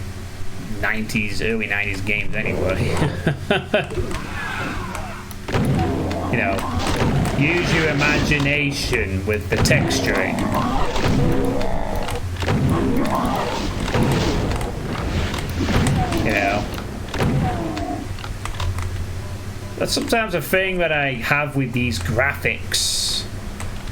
90s, early 90s games anyway. You know, use your imagination with the texturing. You know. That's sometimes a thing that I have with these graphics.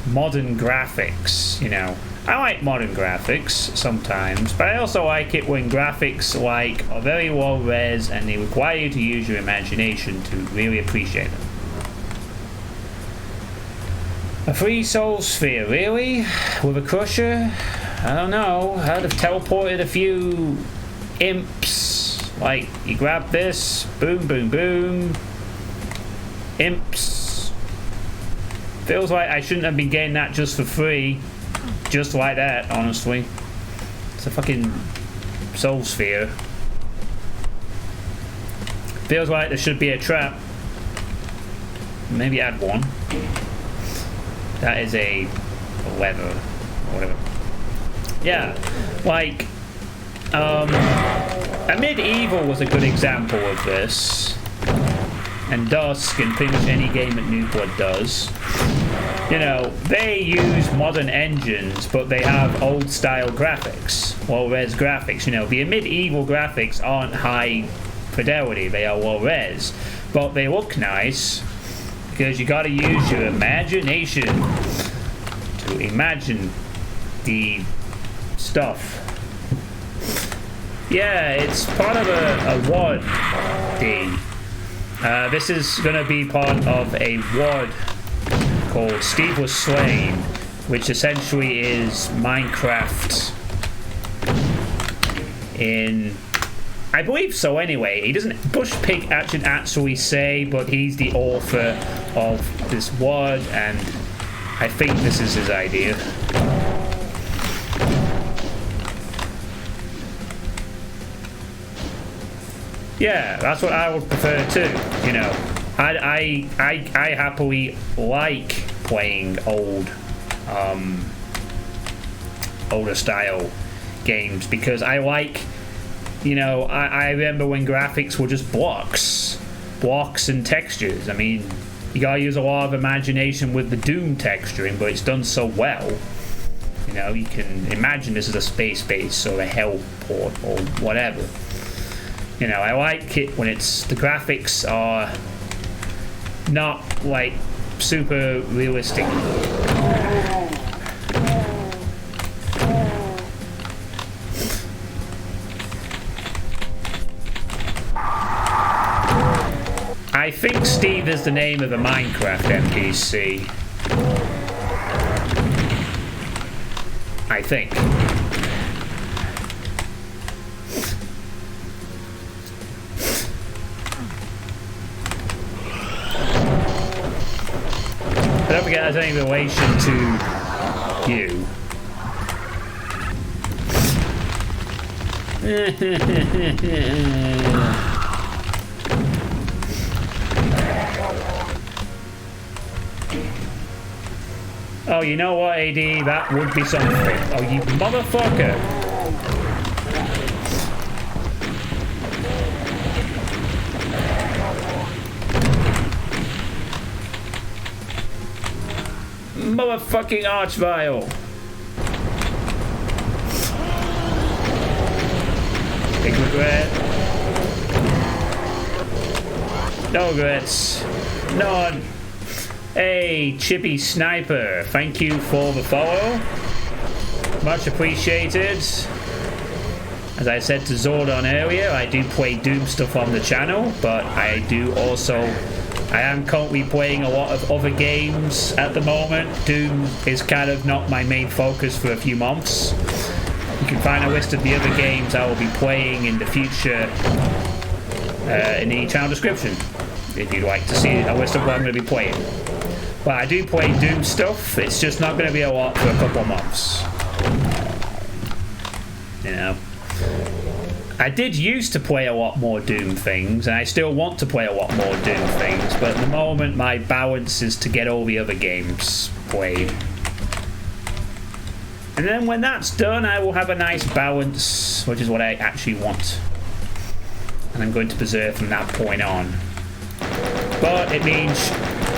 Modern graphics, you know. I like modern graphics sometimes, but I also like it when graphics like are very low res and they require you to use your imagination to really appreciate them. A free soul sphere, really? With a crusher? I don't know. I'd have teleported a few imps. Like, you grab this, boom, boom, boom. Imps. Feels like I shouldn't have been getting that just for free. Just like that, honestly. It's a fucking soul sphere. Feels like there should be a trap. Maybe add one. That is a leather or whatever. Yeah, like a Medieval was a good example of this, and Dusk and pretty much any game that Newport does. You know, they use modern engines, but they have old style graphics, low res graphics. You know, the Medieval graphics aren't high fidelity; they are low res, but they look nice. Because you gotta use your imagination to imagine the stuff. Yeah, it's part of a WOD thing. This is gonna be part of a WOD called Steve Was Slain, which essentially is Minecraft in... I believe so anyway. He doesn't... Bushpig actually say, but he's the author of this WOD, and I think this is his idea. Yeah, that's what I would prefer too, you know. I happily like playing older style games because I like... You know, I remember when graphics were just blocks and textures. I mean, you gotta use a lot of imagination with the Doom texturing, but it's done so well. You know, you can imagine this is a space base or a hell port or whatever. You know, I like it when it's the graphics are not like super realistic. I think Steve is the name of a Minecraft NPC. I think. I don't forget there's any relation to you. Oh, you know what, AD? That would be something. Oh, you motherfucker. Motherfucking Archvile. Big regret. No regrets. None. Hey, Chippy Sniper. Thank you for the follow. Much appreciated. As I said to Zordon earlier, I do play Doom stuff on the channel, but I am currently playing a lot of other games at the moment. Doom is kind of not my main focus for a few months. You can find a list of the other games I will be playing in the future in the channel description, if you'd like to see a list of what I'm going to be playing. But I do play Doom stuff, it's just not going to be a lot for a couple of months. You know. I did used to play a lot more Doom things, and I still want to play a lot more Doom things, but at the moment my balance is to get all the other games played. And then when that's done, I will have a nice balance, which is what I actually want. And I'm going to preserve from that point on. But it means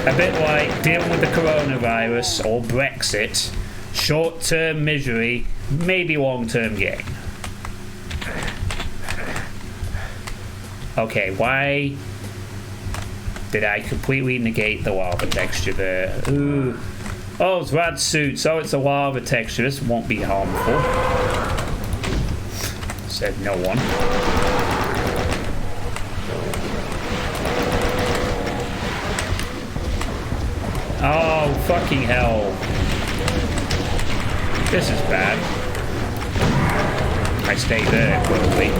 a bit like dealing with the coronavirus or Brexit, short-term misery, maybe long-term gain. Okay, why did I completely negate the lava texture there? Ooh. Oh, it's rad suits. Oh, it's a lava texture. This won't be harmful. Said no one. Oh, fucking hell. This is bad. I stay there, probably.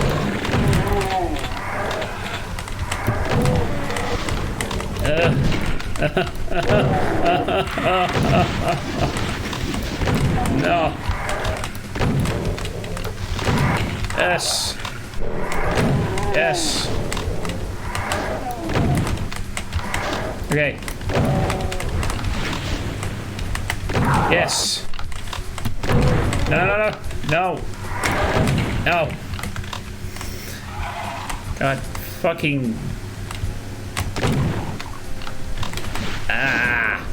No. Yes. Yes. Okay. Yes. No. No. No. God fucking. Ah.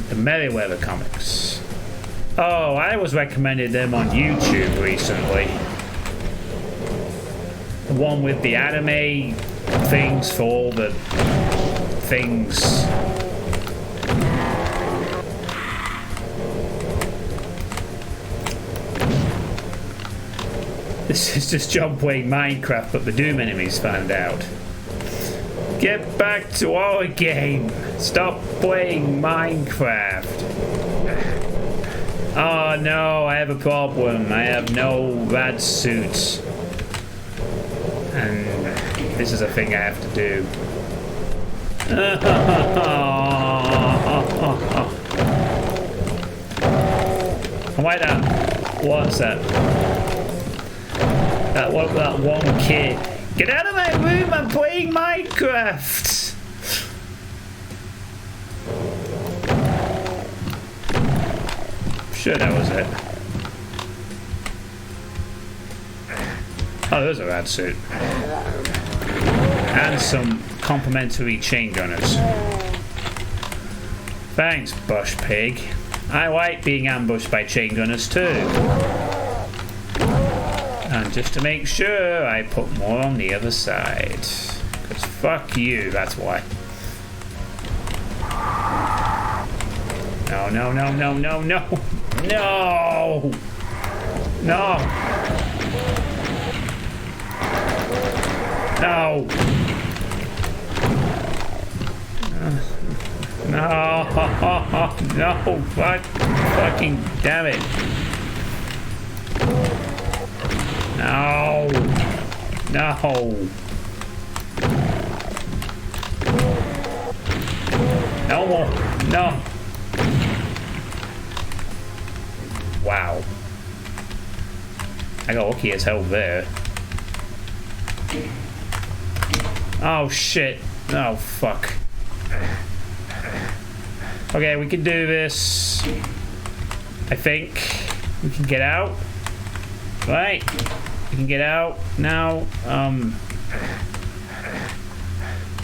The Merryweather comics. Oh, I was recommended them on YouTube recently. The one with the anime things for all the things. This is just John playing Minecraft, but the Doom enemies found out. Get back to our game. Stop playing Minecraft. Oh no, I have a problem. I have no rad suits. And this is a thing I have to do. Why that? What's that? That one kid. Get out of my room, I'm playing Minecraft! Sure that was it. Oh, there's a rad suit. And some complimentary chain gunners. Thanks, Bush Pig. I like being ambushed by chain gunners too. And just to make sure, I put more on the other side. Because fuck you, that's why. No. No! No, fucking damn it. No. No more. No. Wow. I got lucky as hell there. Oh shit. Oh fuck. Okay, we can do this. I think we can get out. Right. We can get out now.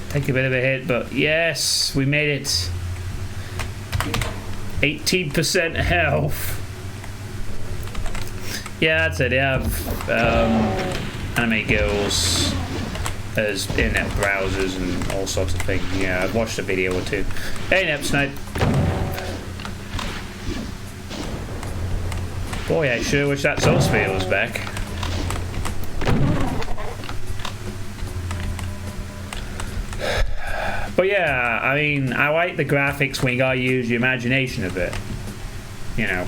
Take a bit of a hit, but yes, we made it. 18% health. Yeah, that's it. They have anime girls as internet browsers and all sorts of things. Yeah, I've watched a video or two. Hey, Nepsnipe. Boy, I sure wish that soul sphere was back. But yeah, I mean, I like the graphics when you gotta use your imagination a bit. You know,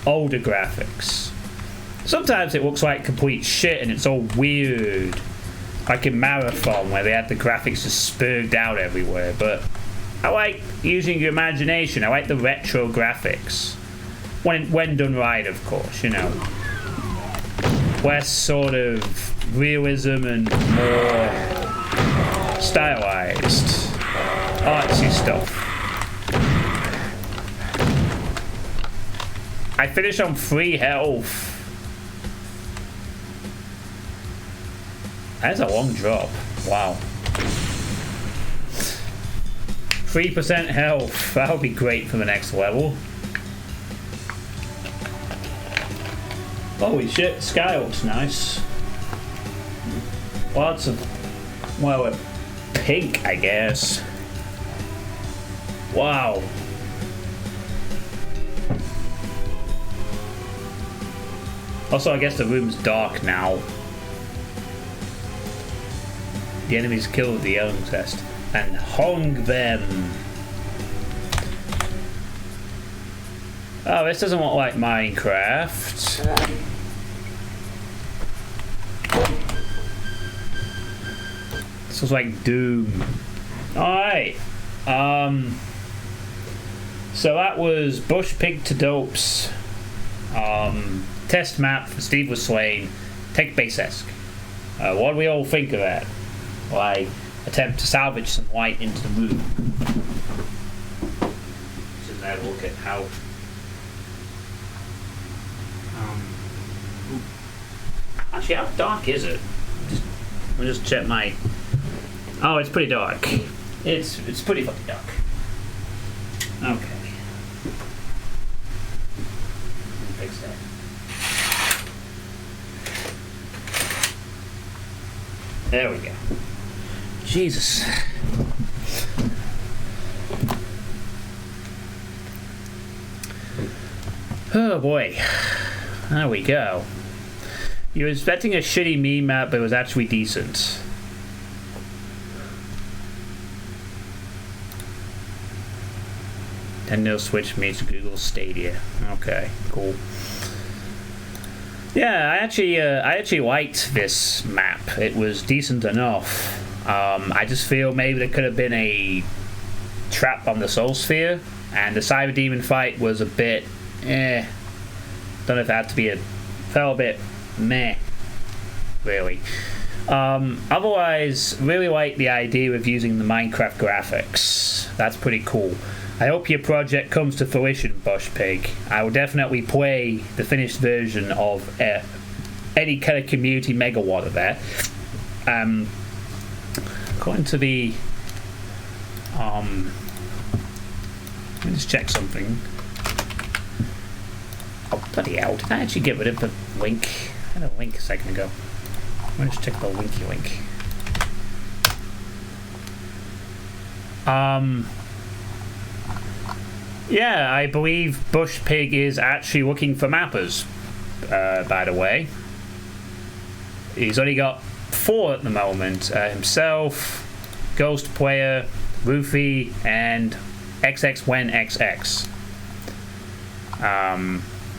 older graphics. Sometimes it looks like complete shit and it's all weird. Like in Marathon, where they had the graphics just spurred out everywhere. But I like using your imagination. I like the retro graphics. When done right, of course, you know. Less sort of realism and more stylized, artsy stuff. I finished on 3 health. That's a long drop. Wow. 3% health. That would be great for the next level. Holy shit, sky looks nice. Lots of, well, pink, I guess. Wow. Also, I guess the room's dark now. The enemies killed the young test and hung them. Oh, this doesn't look like Minecraft. This looks like Doom. Alright. So that was Bush Pig to Dopes. Test map for Steve was slain. Tech base-esque. What do we all think of that? Well, I attempt to salvage some light into the room. So now look at how. Actually, how dark is it? I'll just check my. Oh, it's pretty dark. It's pretty fucking dark. Okay. Fix that. There we go. Jesus. Oh boy. There we go. You were expecting a shitty meme map, but it was actually decent. Nintendo Switch meets Google Stadia. Okay, cool. Yeah, I actually liked this map. It was decent enough. I just feel maybe there could have been a trap on the Soul Sphere, and the Cyber Demon fight was a bit don't know if that had to be felt a bit meh, really. Otherwise, really like the idea of using the Minecraft graphics. That's pretty cool. I hope your project comes to fruition, Bush Pig. I will definitely play the finished version of any kind of community megawatt of that. According to the let me just check something. Oh, bloody hell. Did I actually get rid of the link? I had a link a second ago. I'm going to just check the linky link. Yeah, I believe Bush Pig is actually looking for mappers, by the way. He's only got 4 at the moment. Himself, Ghost Player, Roofy, and XXWhenXX.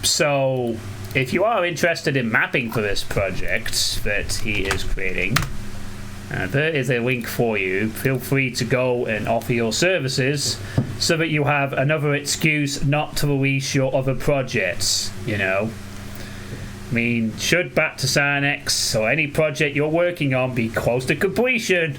So, if you are interested in mapping for this project that he is creating, there is a link for you. Feel free to go and offer your services so that you have another excuse not to release your other projects, you know. I mean, should Baptistan X or any project you're working on be close to completion?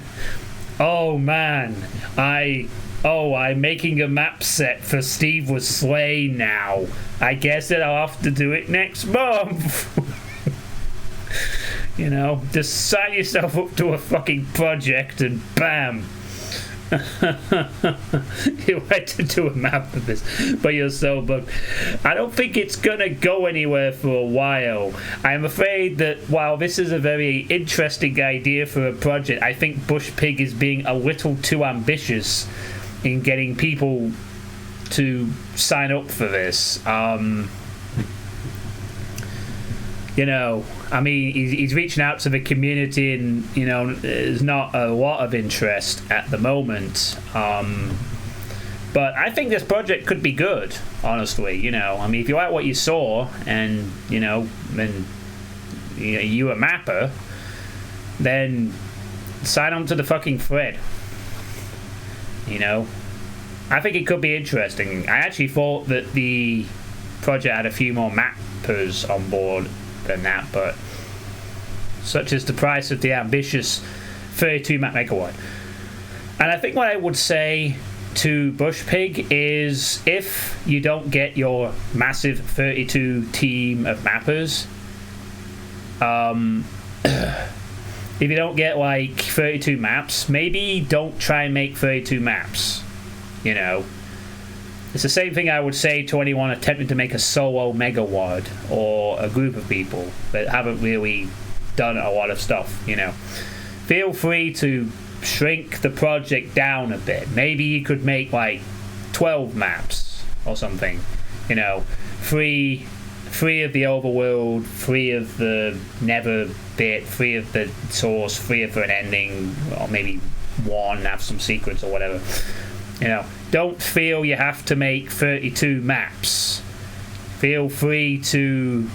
Oh man, I'm making a map set for Steve Was Slain now. I guess that I'll have to do it next month. You know, just sign yourself up to a fucking project and bam. You had to do a map of this by yourself, but I don't think it's gonna go anywhere for a while. I'm afraid that while this is a very interesting idea for a project, I think Bush Pig is being a little too ambitious in getting people to sign up for this. You know, I mean, he's reaching out to the community, and you know, there's not a lot of interest at the moment. But I think this project could be good, honestly. You know, I mean, if you like what you saw, and you know, you're a mapper, then sign on to the fucking thread. You know, I think it could be interesting. I actually thought that the project had a few more mappers on board than that, but such is the price of the ambitious 32 map megawatt. And I think what I would say to Bush Pig is, if you don't get your massive 32 team of mappers, if you don't get like 32 maps, maybe don't try and make 32 maps. You know, it's the same thing I would say to anyone attempting to make a solo megawatt or a group of people that haven't really done a lot of stuff. You know, feel free to shrink the project down a bit. Maybe you could make like 12 maps or something. You know, three of the overworld, 3 of the nether bit, 3 of the source, 3 of an ending, or maybe 1 have some secrets or whatever. You know, don't feel you have to make 32 maps. Feel free to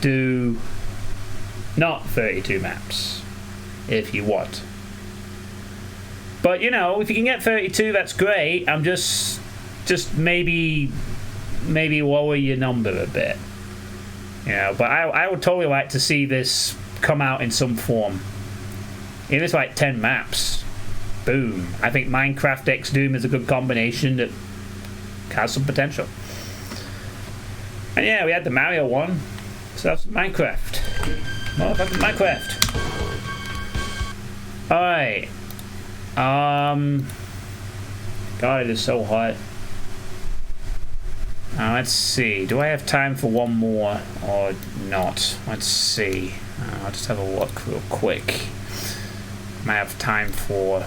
do not 32 maps if you want. But you know, if you can get 32, that's great. I'm just maybe lower your number a bit. You know, but I would totally like to see this come out in some form. If it's like 10 maps, boom. I think Minecraft X Doom is a good combination that has some potential. And yeah, we had the Mario one, so that's Minecraft. Motherfucking Minecraft. Alright. God, it is so hot. Let's see. Do I have time for one more or not? Let's see. I'll just have a look real quick. Might have time for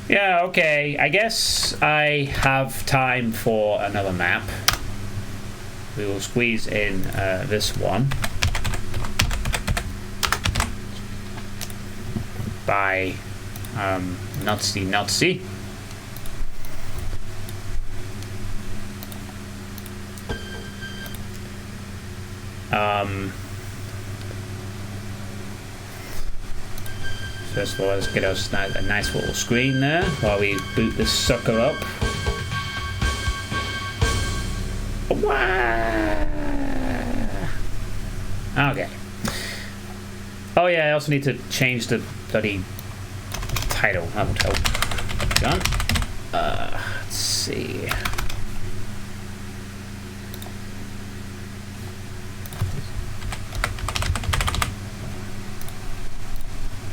yeah, okay. I guess I have time for another map. We will squeeze in this one by Nutsy. First of all, let's get us a nice little screen there while we boot this sucker up. Okay. Oh yeah, I also need to change the bloody title. That would help. Done. Let's see.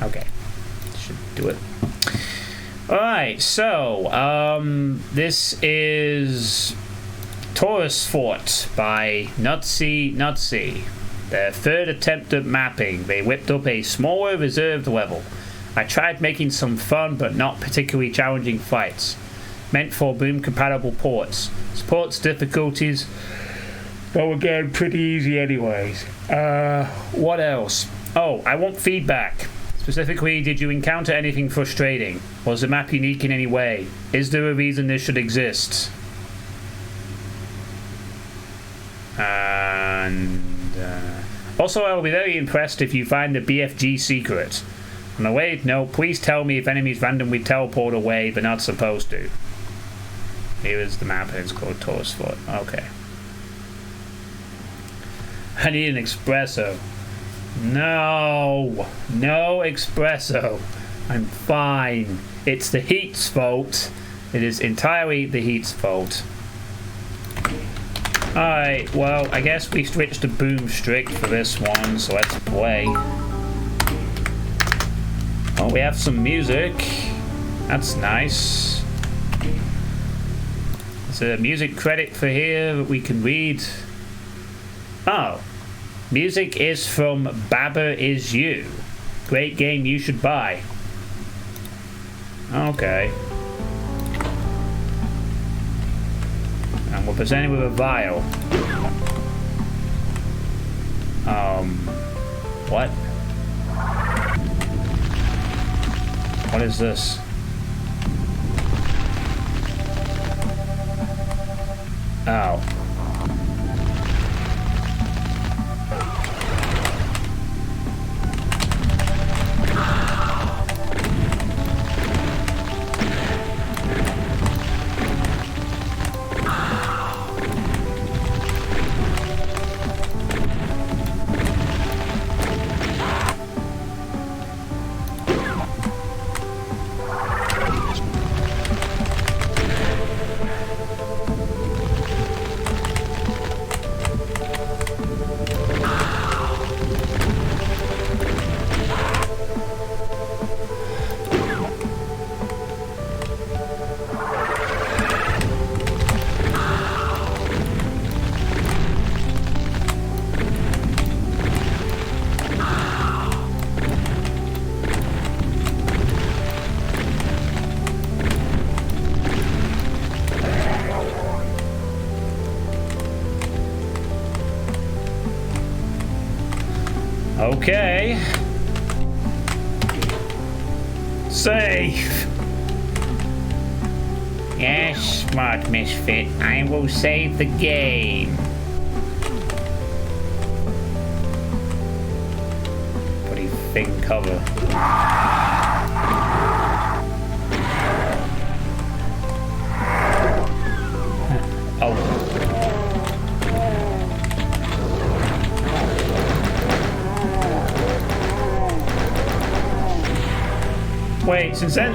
Okay. Should do it. Alright, so this is Taurus Fort by Nutsy. Their third attempt at mapping. They whipped up a smaller reserved level. I tried making some fun but not particularly challenging fights. Meant for boom compatible ports. Supports difficulties, but again pretty easy anyways. What else? Oh, I want feedback. Specifically, did you encounter anything frustrating? Was the map unique in any way? Is there a reason this should exist? And Also, I will be very impressed if you find the BFG secret. On the way, no, please tell me if enemies randomly teleport away but not supposed to. Here is the map, it's called Taurus Fort. Okay. I need an espresso. No! No espresso. I'm fine. It's the heat's fault. It is entirely the heat's fault. Alright, well, I guess we switched to Boomstrick for this one, so let's play. Oh, we have some music. That's nice. There's a music credit for here that we can read. Oh. Music is from Baba Is You. Great game you should buy. Okay. And we're presented with a vial. What? What is this? Oh. Okay. Save. Yes, smart misfit. I will save the game. Pretty thin cover. Oh. Wait, since then...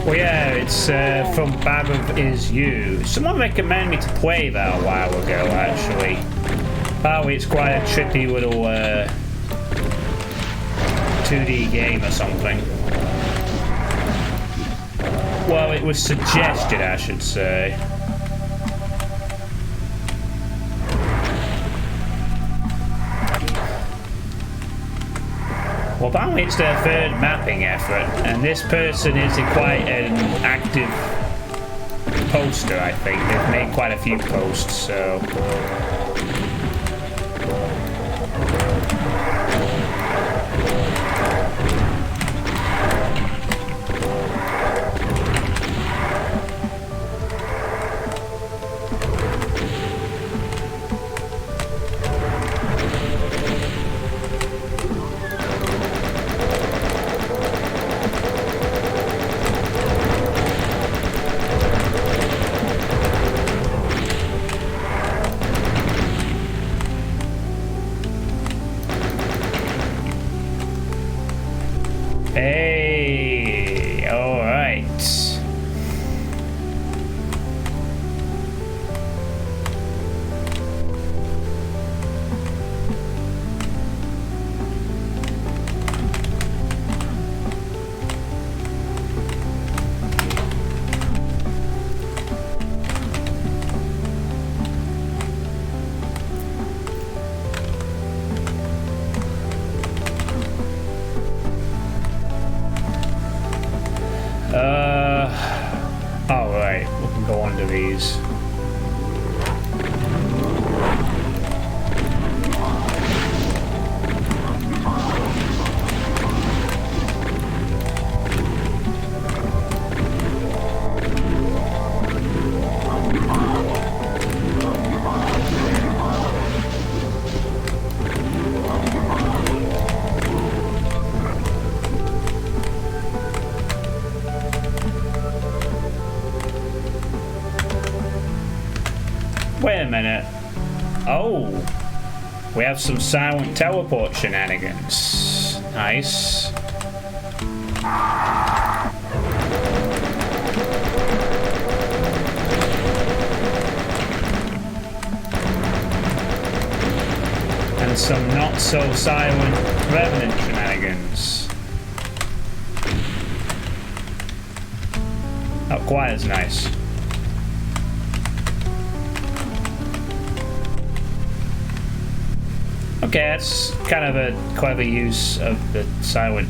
Well, yeah, it's from Baba Is You. Someone recommended me to play that a while ago, actually. Apparently it's quite a trippy little 2D game or something. Well, it was suggested, I should say. Well, apparently it's their third mapping effort, and this person is quite an active poster, I think. They've made quite a few posts, so... Hey, all right. boundaries. Wait a minute. Oh, we have some silent teleport shenanigans. Nice. And some not so silent revenant shenanigans. Not quite as nice. Okay, that's kind of a clever use of the silent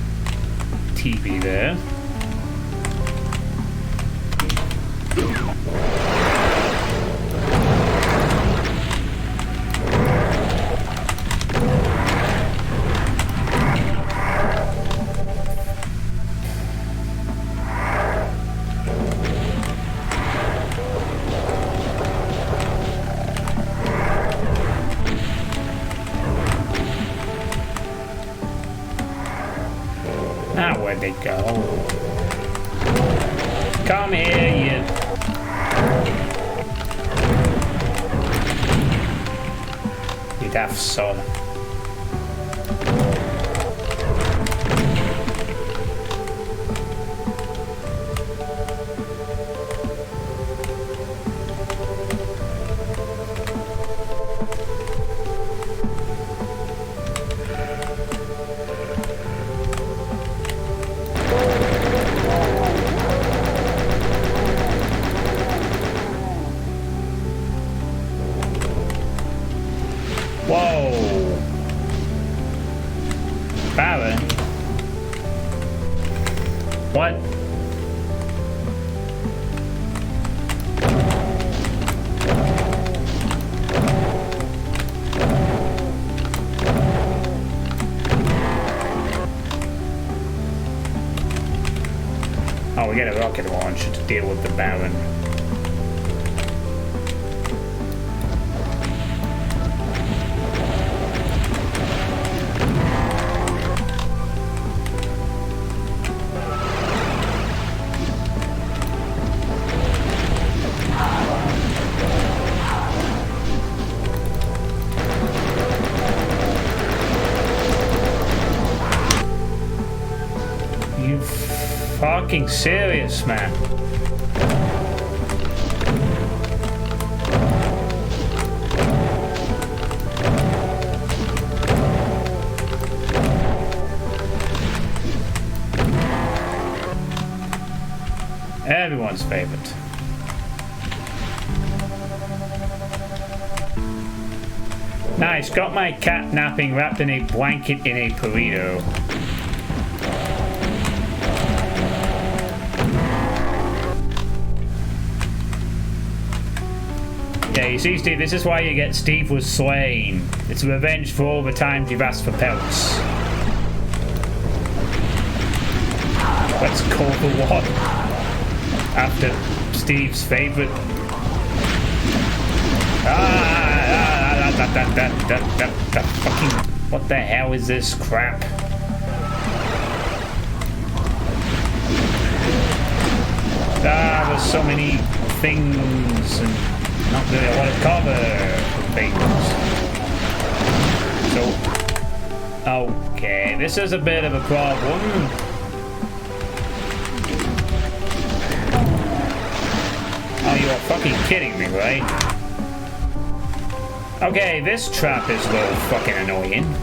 TV there. Now where'd they go? Come here, you... You daft son. Whoa! Baron? What? Oh, we get a rocket launcher to deal with the Baron. You fucking serious, man? Everyone's favorite. Nice, got my cat napping wrapped in a blanket in a burrito. Yeah, you see, Steve, this is why you get Steve was slain. It's revenge for all the times you've asked for pelts. Let's call for what? After Steve's favorite. That fucking. What the hell is this crap? There's so many things and not really a lot of cover for things. So, okay, this is a bit of a problem. Oh, you are fucking kidding me, right? Okay, this trap is a little fucking annoying.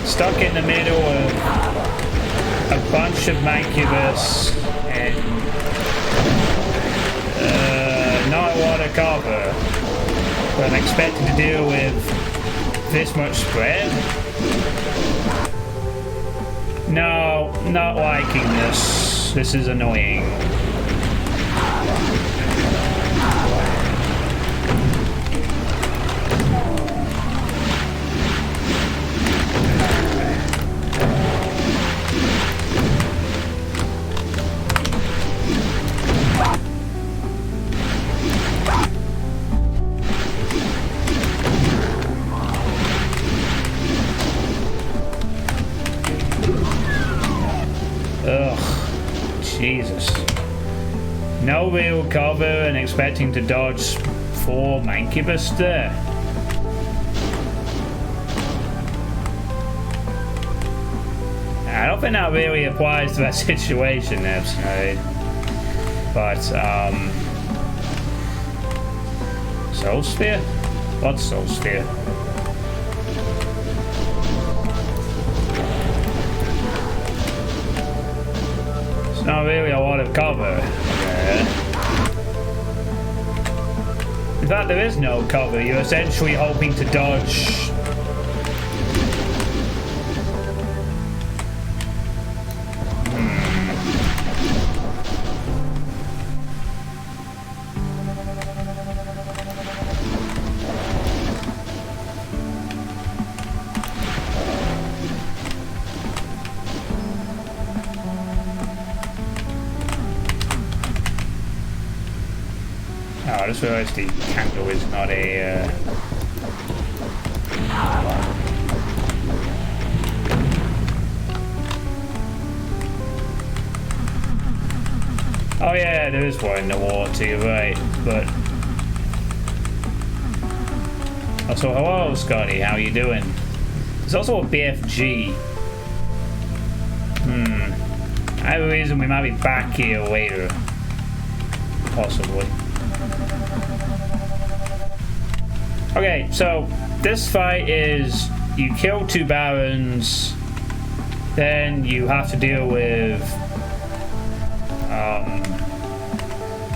Stuck in the middle of a bunch of mancubus and not a lot of cover. But I'm expected to deal with this much spread. No, not liking this. This is annoying. Jesus. No real cover and expecting to dodge 4 Mancubus there. I don't think that really applies to that situation there, but Soul Sphere? What's Soul Sphere? It's not really a lot of cover there. In fact, there is no cover. You're essentially hoping to dodge. I just realised the candle is not a... Oh yeah, there is one in the water, you're right, but... Also, hello Scotty, how you doing? There's also a BFG. I have a reason we might be back here later. Possibly. Okay, so this fight is you kill 2 barons, then you have to deal with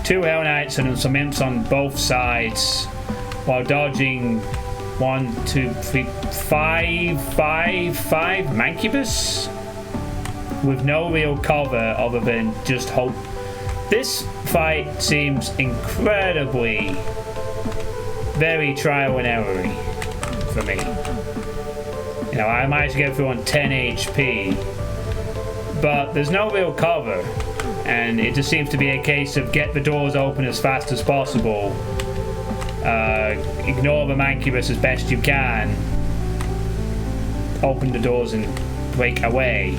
2 Hell Knights and some imps on both sides while dodging 1, 2, 3, 5 Mancubus with no real cover other than just hope. This fight seems incredibly very trial and error for me. You know, I managed to get through on 10 HP, but there's no real cover, and it just seems to be a case of get the doors open as fast as possible, ignore the Mancubus as best you can, open the doors and break away.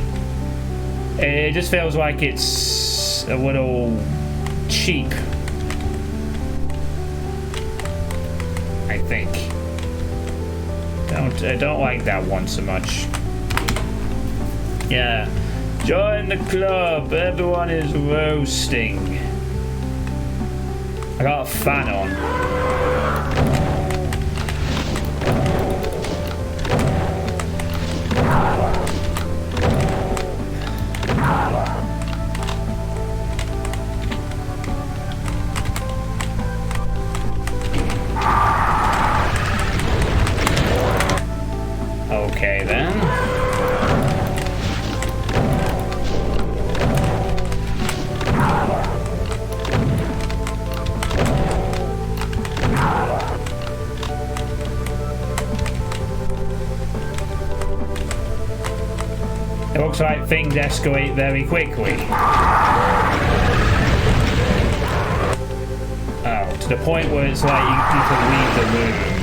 It just feels like it's a little cheap, I think. I don't like that one so much. Yeah. Join the club. Everyone is roasting. I got a fan on. Okay then. It looks like things escalate very quickly. Oh, to the point where it's like you can leave the room.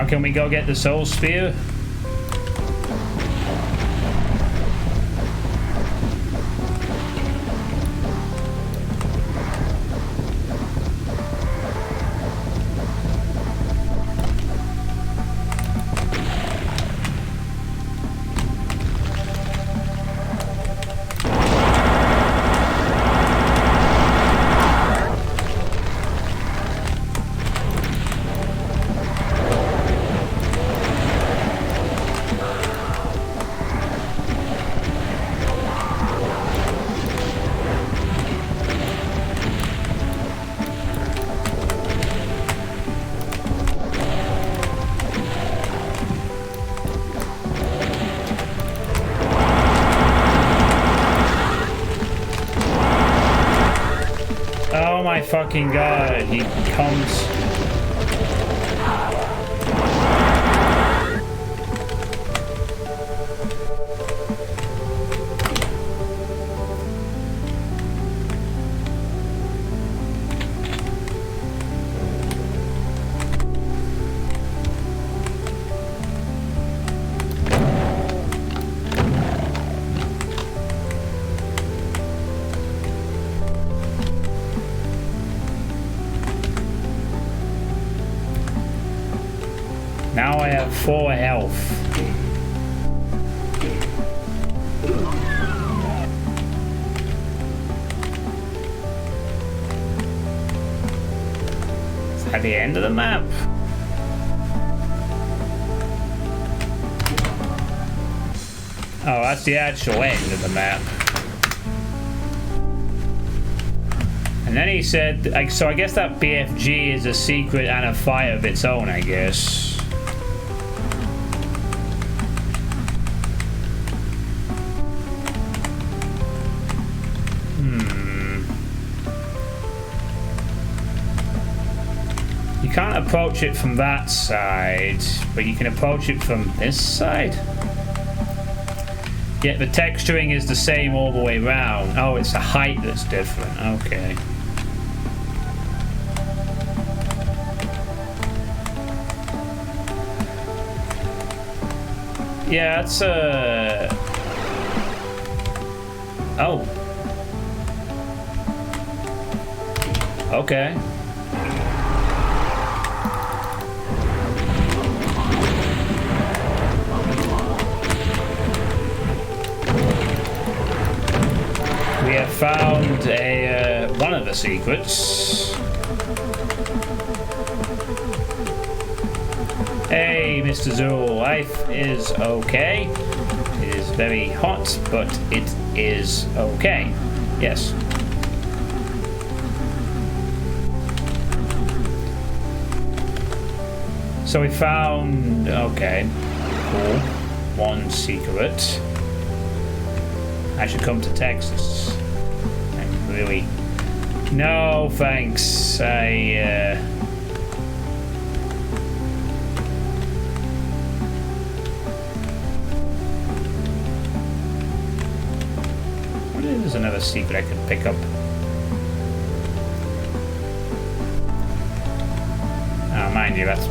Can we go get the Soul Sphere? My fucking god, he comes. Now I have 4 health. Is that the end of the map? Oh, that's the actual end of the map. And then he said, like, so I guess that BFG is a secret and a fight of its own, I guess. You can't approach it from that side, but you can approach it from this side. Yet the texturing is the same all the way around. Oh, it's the height that's different. Okay. Yeah, that's oh. Okay. We have found a one of the secrets. Hey, Mr. Zool, life is okay. It is very hot, but it is okay. Yes. So we found, okay, cool, one secret. I should come to Texas. I'm really... No, thanks. There's another secret I can pick up. Mind you, that's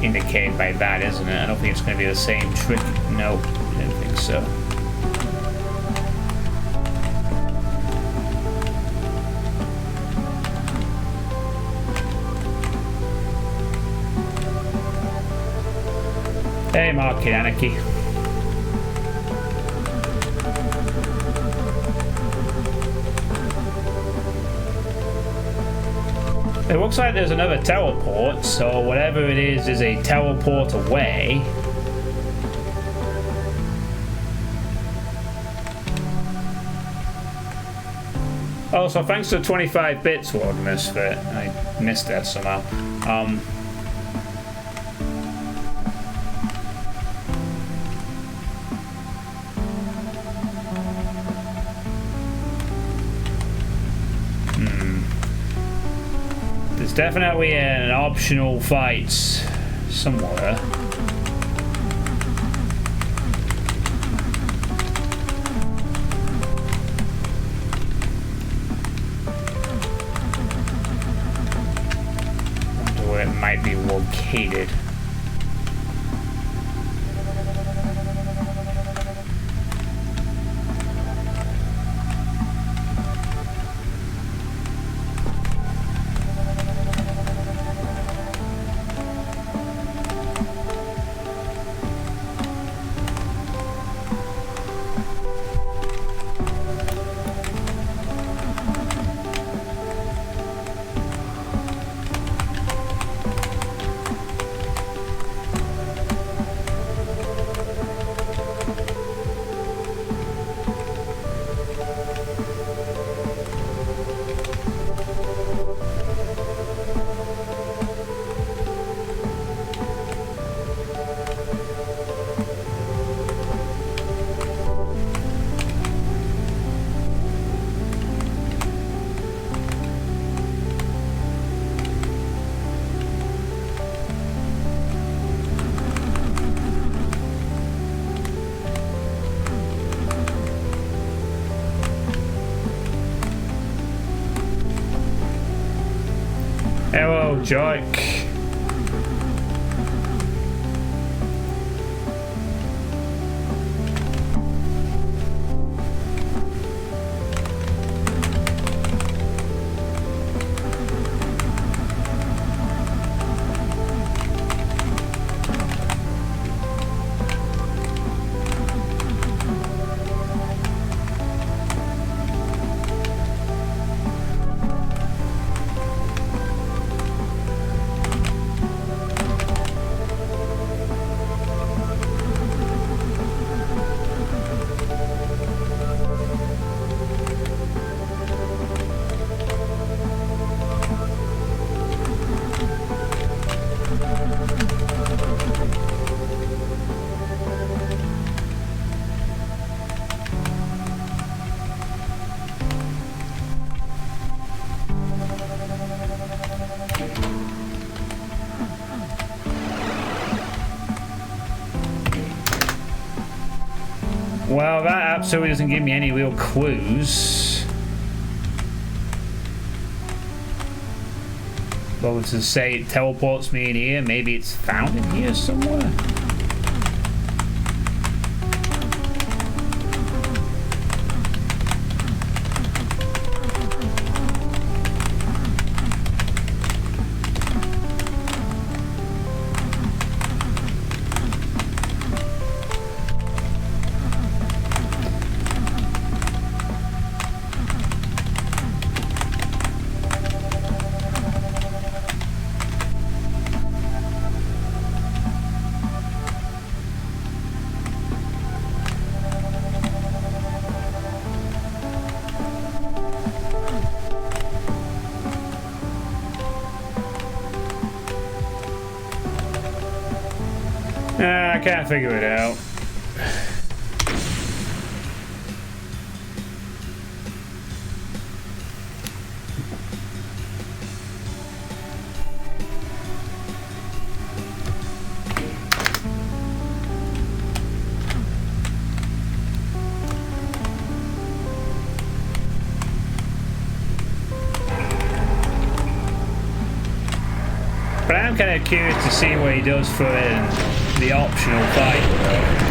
indicated by that, isn't it? I don't think it's going to be the same trick. No, I don't think so. Hey, Market Anarchy. It looks like there's another teleport, so whatever it is a teleport away. Oh, so thanks to 25 bits, Lord Misfit. I missed that somehow. There's definitely an optional fight somewhere. I wonder where it might be located. Hello, Joke. Well, that absolutely doesn't give me any real clues. Well, to say it teleports me in here, maybe it's found in here somewhere. I can't figure it out. But I'm kind of curious to see what he does for the optional fight, though.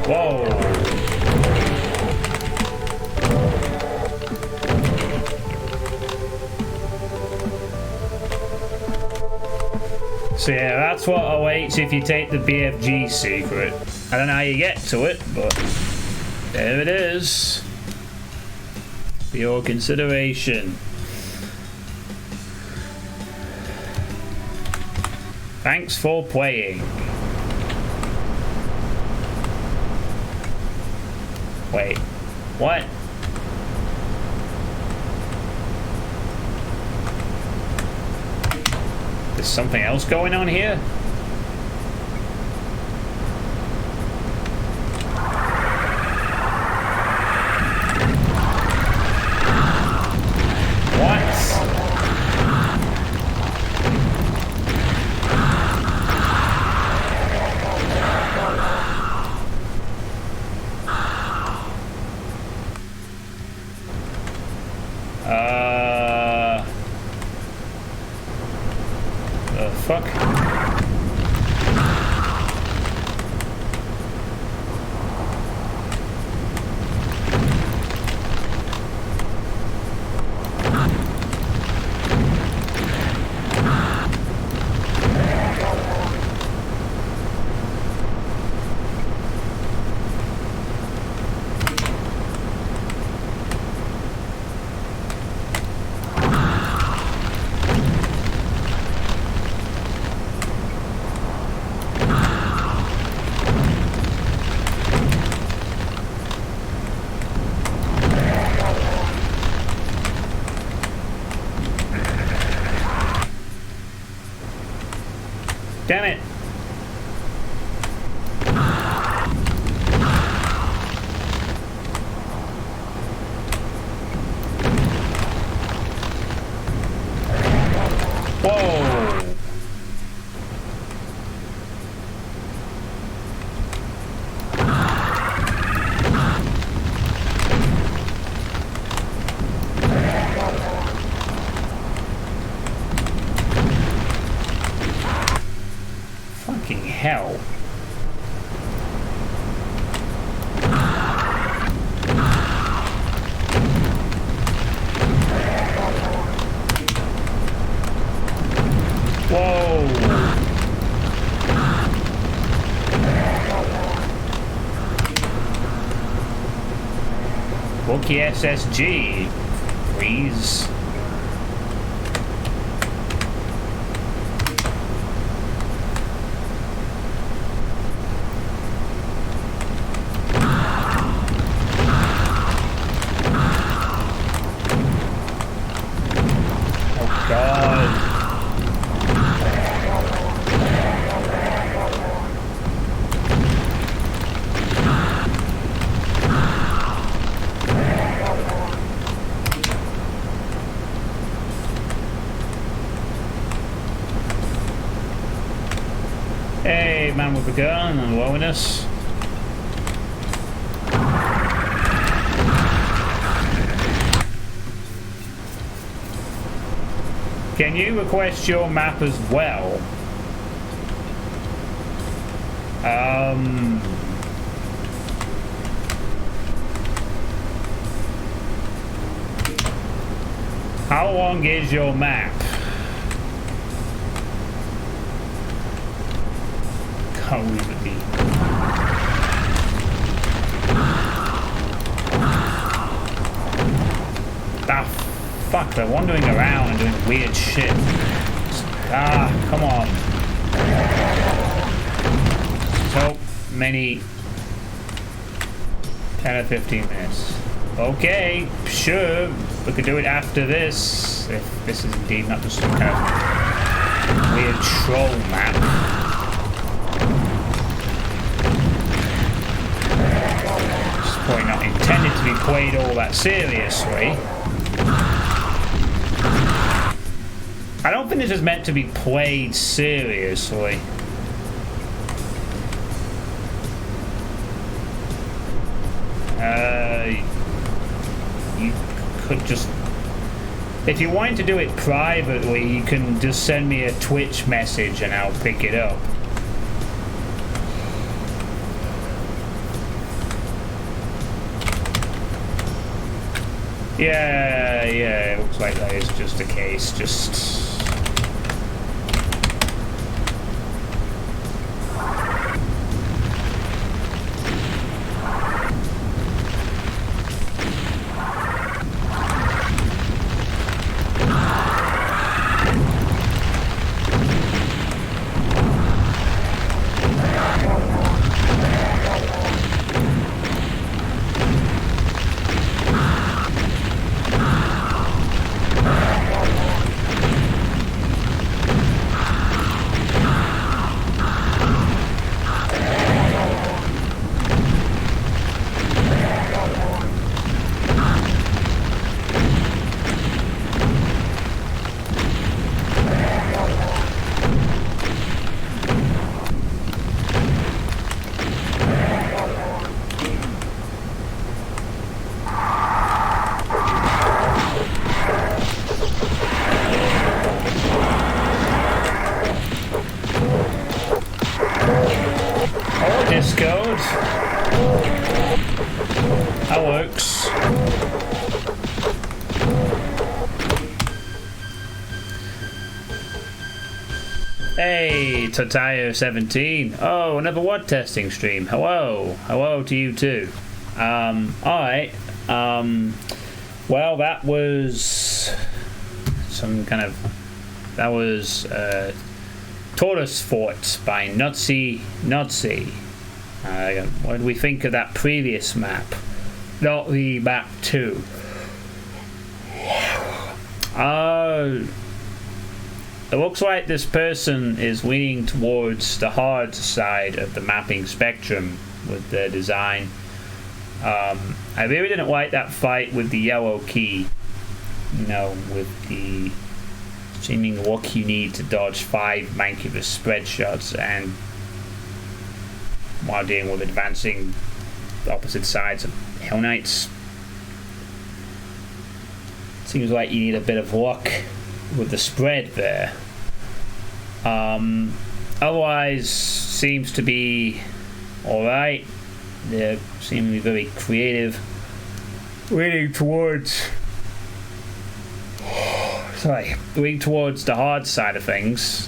Whoa. So yeah, that's what awaits if you take the BFG secret. I don't know how you get to it, but there it is. For your consideration. Thanks for playing. Wait, what? There's something else going on here? The fuck? Damn it. Whoa. Fucking hell. Whoa. Wookie SSG, please. man with a gun and lowering us. Can you request your map as well? How long is your map? Can't leave it be. Ah, fuck, they're wandering around and doing weird shit. Ah, come on. So many. 10 or 15 minutes. Okay, sure. We could do it after this. If this is indeed not just some kind of weird troll map. It's probably not intended to be played all that seriously. I don't think this is meant to be played seriously. You could just... If you wanted to do it privately, you can just send me a Twitch message and I'll pick it up. Yeah, it looks like that is just the case, just... That works. Hey, Totayo17. Oh, another Wadstream stream. Hello. Hello to you too. Alright. Well, that was some kind of... That was Tortoise Fort by Nutsy. What did we think of that previous map? Not the map 2. It looks like this person is leaning towards the hard side of the mapping spectrum with their design. I really didn't like that fight with the yellow key. You know, with the seeming look you need to dodge 5 Mancubus spread shots and while dealing with advancing the opposite sides of Hell Knights. Seems like you need a bit of luck with the spread there. Otherwise, seems to be alright. They're seemingly very creative. Leaning towards the hard side of things.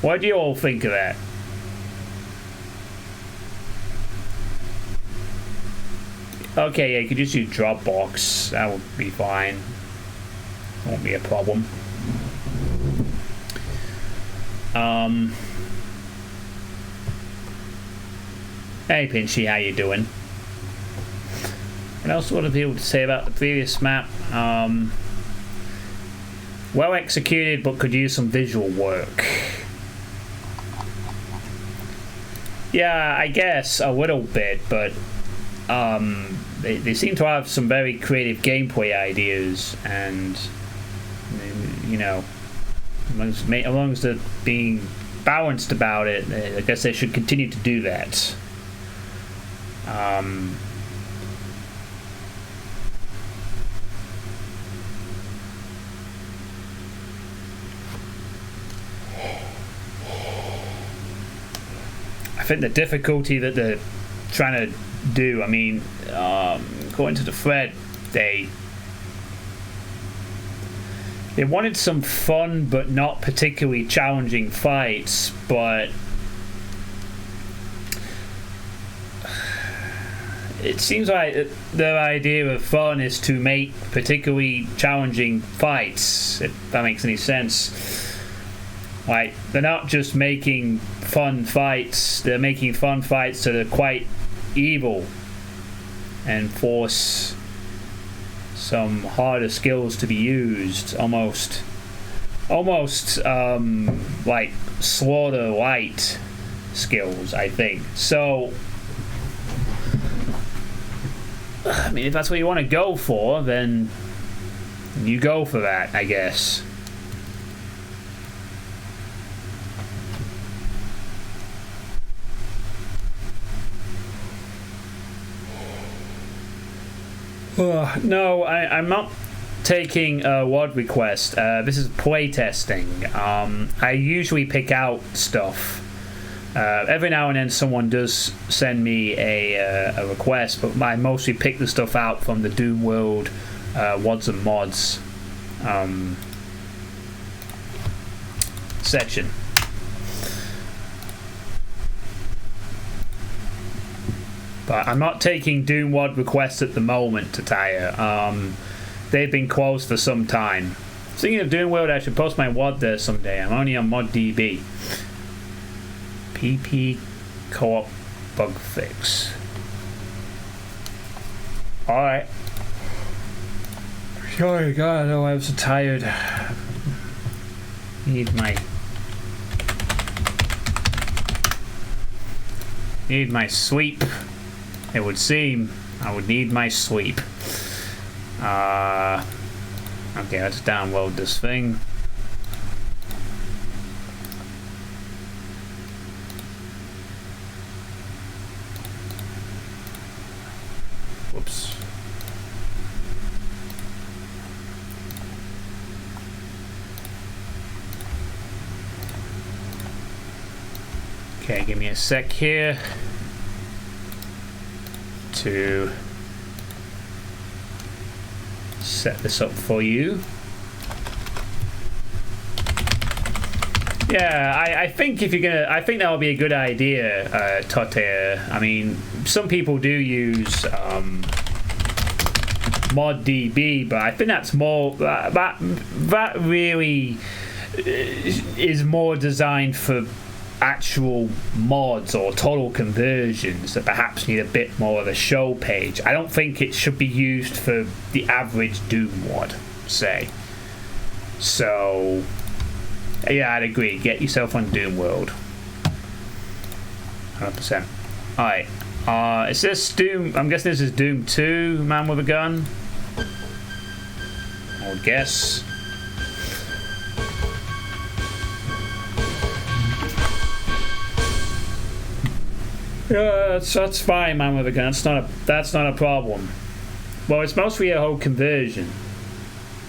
What do you all think of that? Okay, yeah, you could just use Dropbox. That would be fine. Won't be a problem. Hey Pinchy, how you doing? What else would I be able to say about the previous map? Well executed, but could use some visual work. Yeah, I guess a little bit, but they seem to have some very creative gameplay ideas, and you know, amongst it being balanced about it. I guess they should continue to do that. I think the difficulty that they're trying to do, I mean, according to the thread, they wanted some fun but not particularly challenging fights, but it seems like their idea of fun is to make particularly challenging fights, if that makes any sense. Like, they're not just making fun fights, they're making fun fights that are quite evil and force some harder skills to be used, almost like slaughter light skills, I think. So, I mean, if that's what you want to go for, then you go for that, I guess. No, I'm not taking a WOD request. This is playtesting. I usually pick out stuff. Every now and then someone does send me a request, but I mostly pick the stuff out from the Doom World WODs and Mods section. But I'm not taking Doom WOD requests at the moment, Tataya. They've been closed for some time. Speaking of Doom World, I should post my WOD there someday. I'm only on ModDB. PP co-op bug fix. Alright. Sorry, God, oh, I was so tired. Need my sleep. It would seem I would need my sleep. Okay, let's download this thing. Whoops. Okay, give me a sec here to set this up for you. Yeah, I think if you're gonna, I think that would be a good idea, Tote. I mean, some people do use ModDB, but I think that's more that really is more designed for actual mods or total conversions that perhaps need a bit more of a show page. I don't think it should be used for the average Doom mod, say. So, yeah, I'd agree. Get yourself on Doom World. 100%. Alright. Is this Doom? I'm guessing this is Doom 2, Man with a Gun? I would guess. Yeah, that's fine, Man with a Gun. That's not a problem. Well, it's mostly a whole conversion.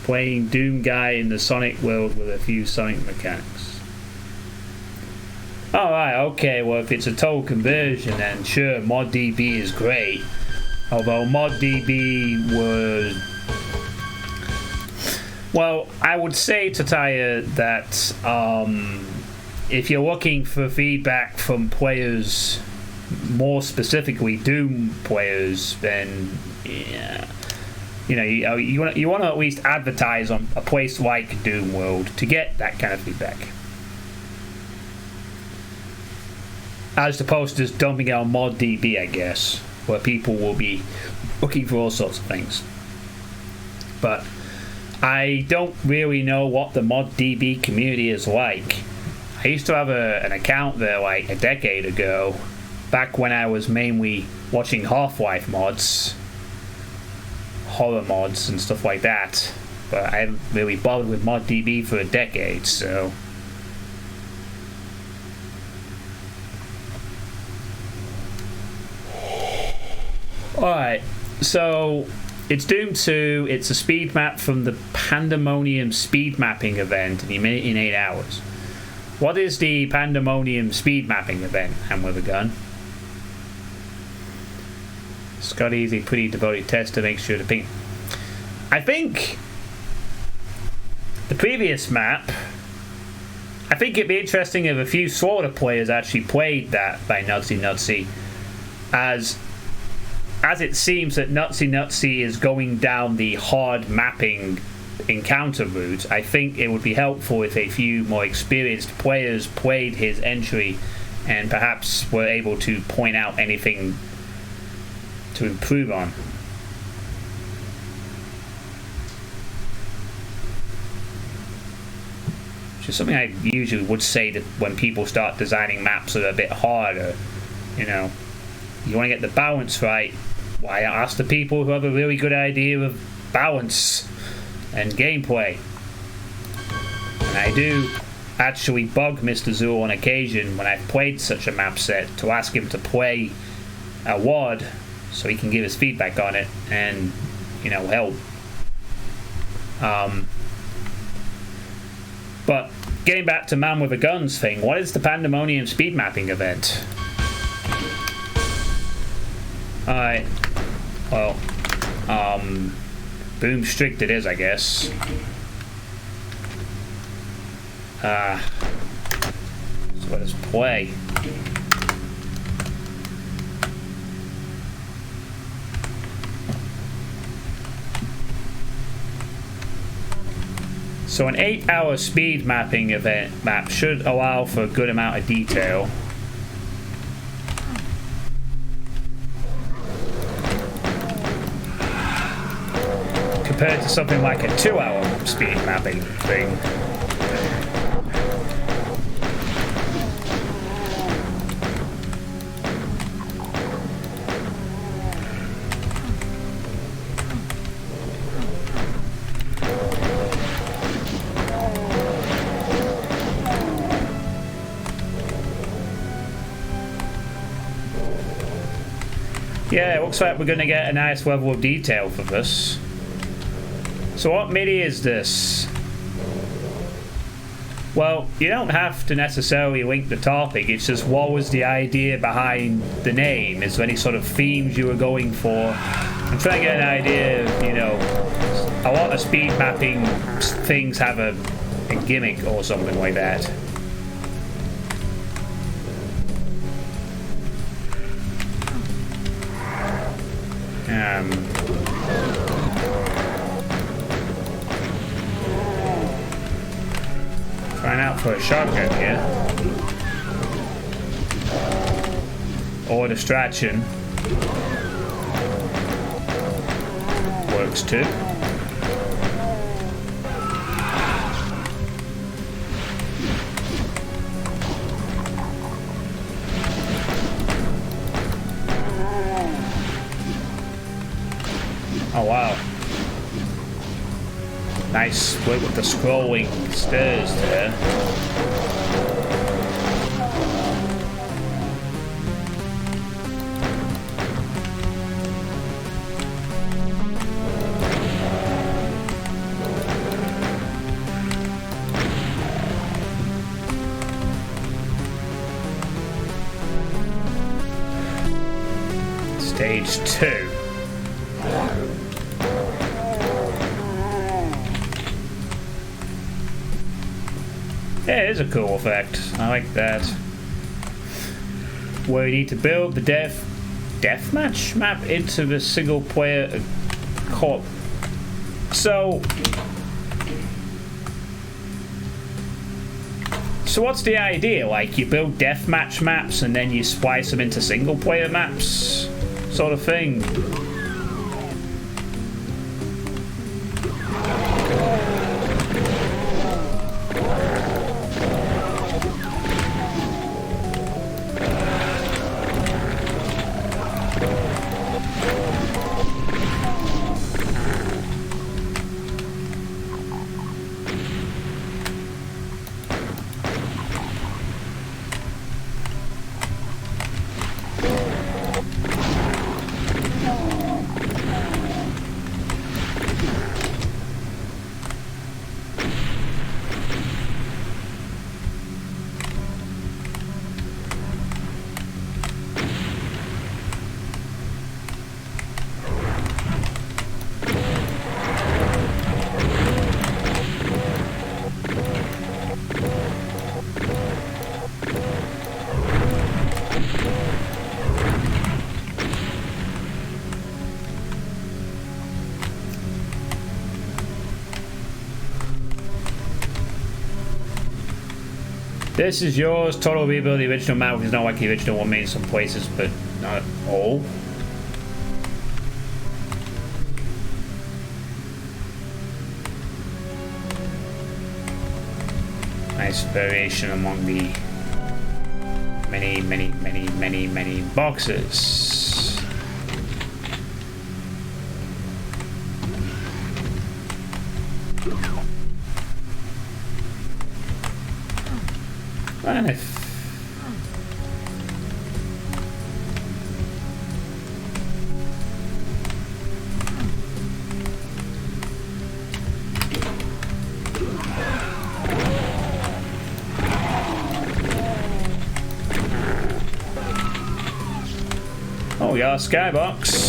Playing Doom guy in the Sonic world with a few Sonic mechanics. Alright, okay, well if it's a total conversion, then sure, ModDB is great. Although ModDB was... Well, I would say, Tataya, that if you're looking for feedback from players, more specifically Doom players, then yeah, you want to at least advertise on a place like Doom World to get that kind of feedback, as opposed to just dumping it on ModDB, I guess, where people will be looking for all sorts of things. But I don't really know what the ModDB community is like. I used to have an account there like a decade ago, back when I was mainly watching Half-Life mods, horror mods and stuff like that, but I haven't really bothered with ModDB for a decade, so Alright, so it's Doom 2. It's a speed map from the Pandemonium speed mapping event, and you made it in 8 hours. What is the Pandemonium speed mapping event? And with a gun. Scotty is a pretty devoted tester, make sure to ping. I think the previous map, I think it'd be interesting if a few Slaughter players actually played that by Nutsy Nutsy, as it seems that Nutsy Nutsy is going down the hard mapping encounter route. I think it would be helpful if a few more experienced players played his entry and perhaps were able to point out anything to improve on. Which is something I usually would say that when people start designing maps that are a bit harder, you know, you want to get the balance right. Why not ask the people who have a really good idea of balance and gameplay? And I do actually bug Mr. Zool on occasion when I've played such a map set to ask him to play a WAD so he can give his feedback on it and, you know, help. But getting back to Man with a Guns thing, what is the Pandemonium speed mapping event? Alright, well, boom strict it is, I guess. So let us play. So an 8-hour speed mapping event map should allow for a good amount of detail. Compared to something like a 2-hour speed mapping thing. Yeah, it looks like we're going to get a nice level of detail for this. So what MIDI is this? Well, you don't have to necessarily link the topic, it's just what was the idea behind the name? Is there any sort of themes you were going for? I'm trying to get an idea of, you know, a lot of speed mapping things have a gimmick or something like that. Trying out for a shotgun here. Or distraction. Works too. Oh wow. Nice split with the scrolling stairs there. Stage 2. Yeah, it is a cool effect. I like that. Where you need to build the deathmatch map into the single player co-op. So what's the idea? Like, you build deathmatch maps and then you splice them into single player maps, sort of thing. This is yours. Total rebuild. The original map is not like the original one made in some places, but not all. Nice variation among the many boxes. And if oh, we got a skybox.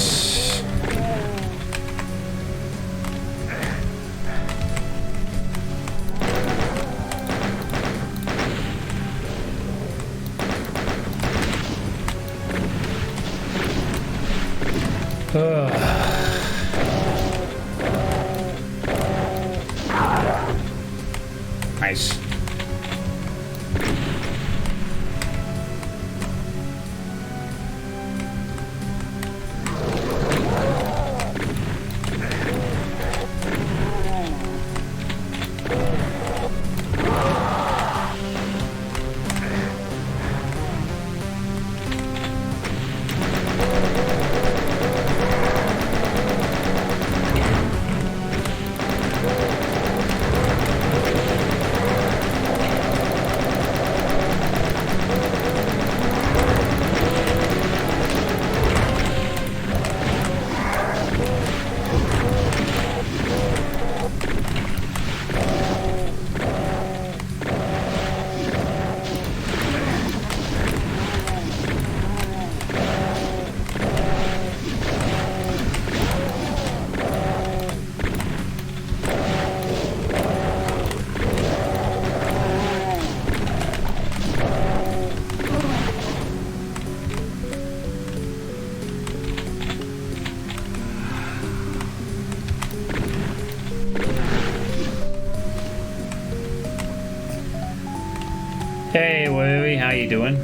Nice. Hey, Willie, how you doing?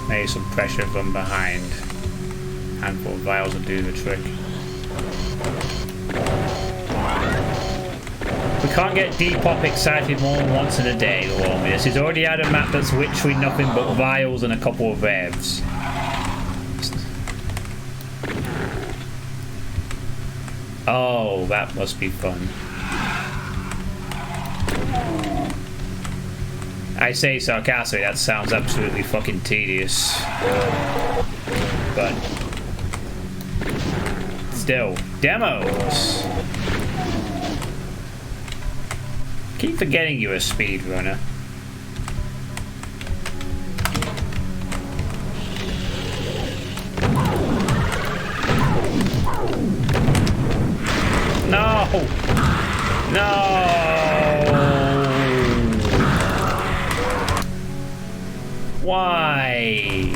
Maybe some pressure from behind. Handful of vials will do the trick. We can't get Depop excited more than once in a day, Warmy. This is already had a map that's literally nothing but vials and a couple of revs. Oh, that must be fun. I say sarcastically, that sounds absolutely fucking tedious. But still, demos. Keep forgetting you're a speedrunner. No! No! Why?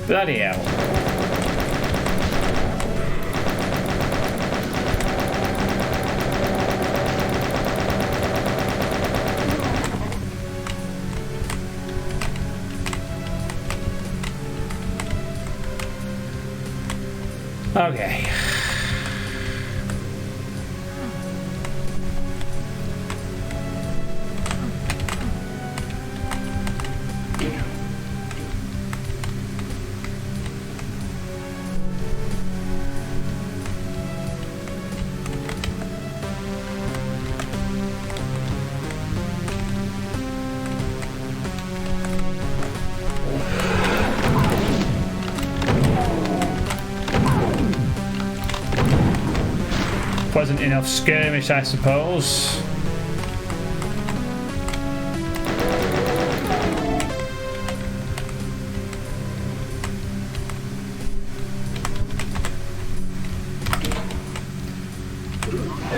Bloody hell. Okay. wasn't enough skirmish, I suppose.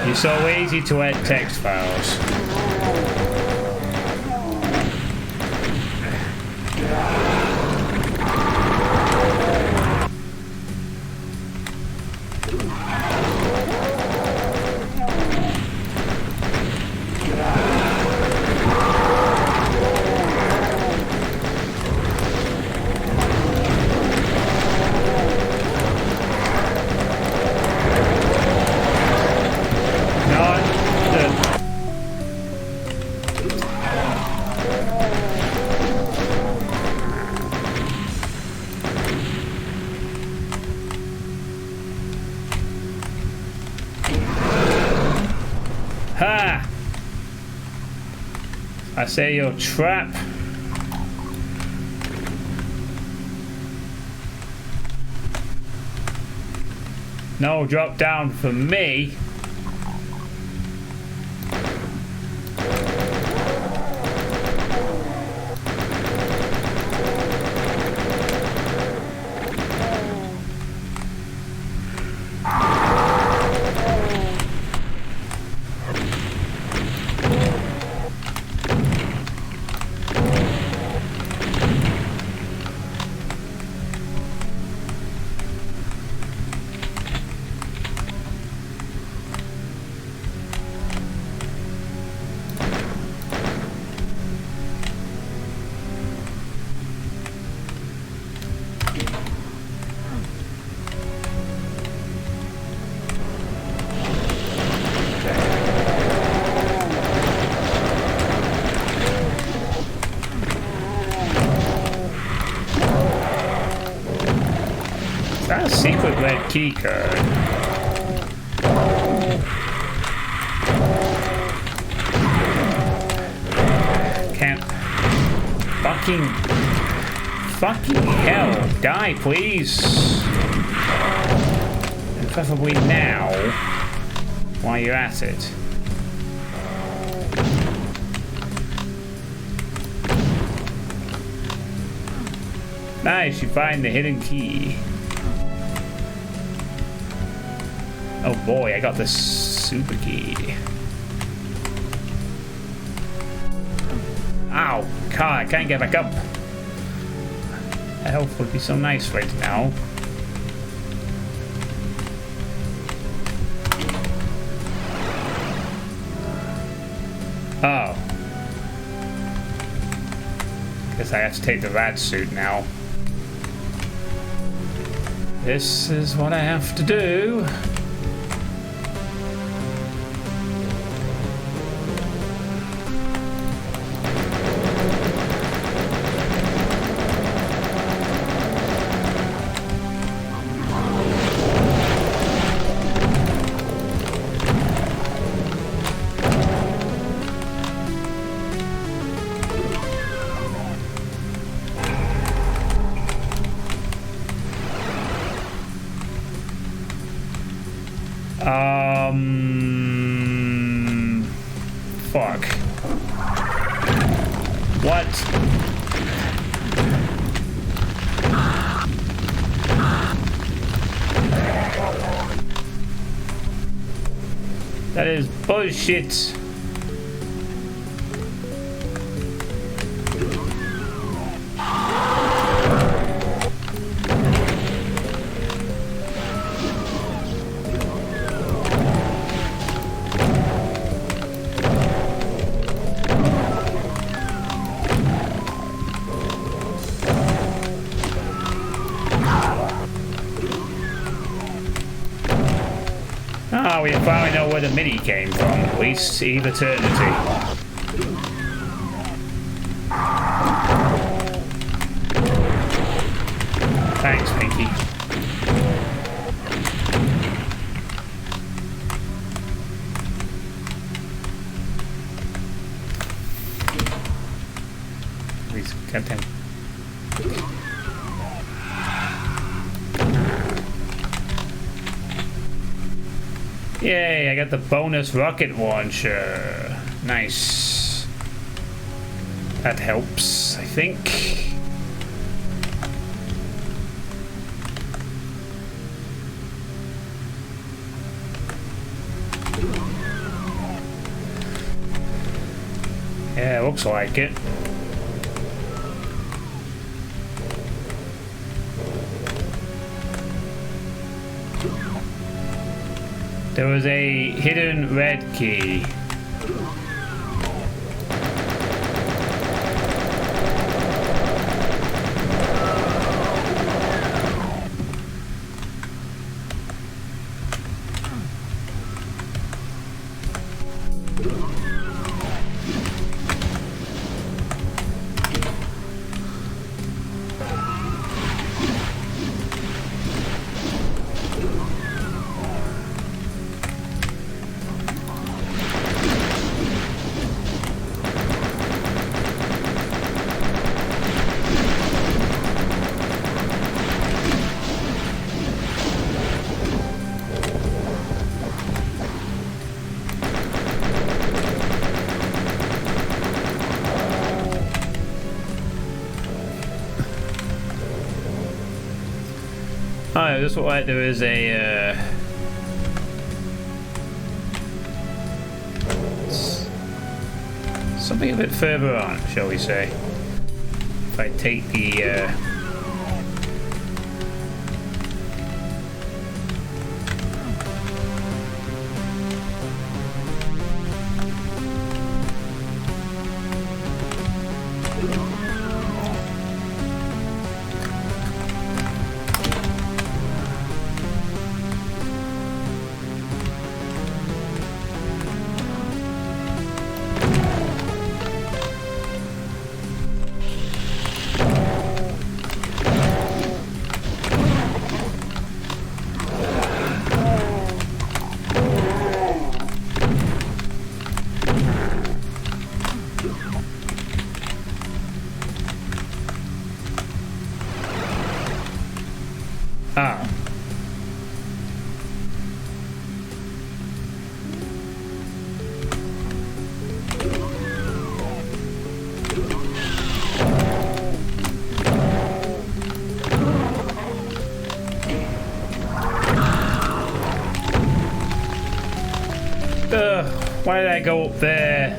You're so easy to edit text files. Ha! I say you're a trap. No drop down for me. Is that a secret red key card? Can't. Fucking hell. Die, please. And preferably now, while you're at it. Nice, you find the hidden key. Oh boy, I got the super key. Ow! God, I can't get back up. Health would be so nice right now. Oh. Guess I have to take the rad suit now. This is what I have to do. Fuck. What? That is bullshit. Oh, we finally know where the mini came from. At least see eternity. Thanks, Pinky. Please, goddamn. Yay, I got the bonus rocket launcher. Nice. That helps, I think. Yeah, looks like it. There was a hidden red key. Oh, this looks like there is a something a bit further on, shall we say. If I take the why did I go up there?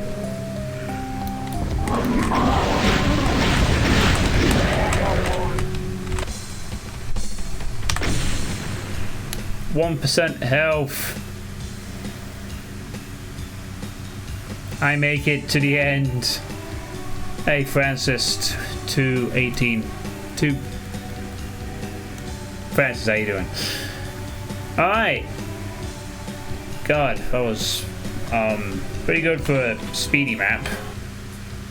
%1 health. I make it to the end. Hey Francis, 218. Francis, how you doing? Alright. God, that was pretty good for a speedy map.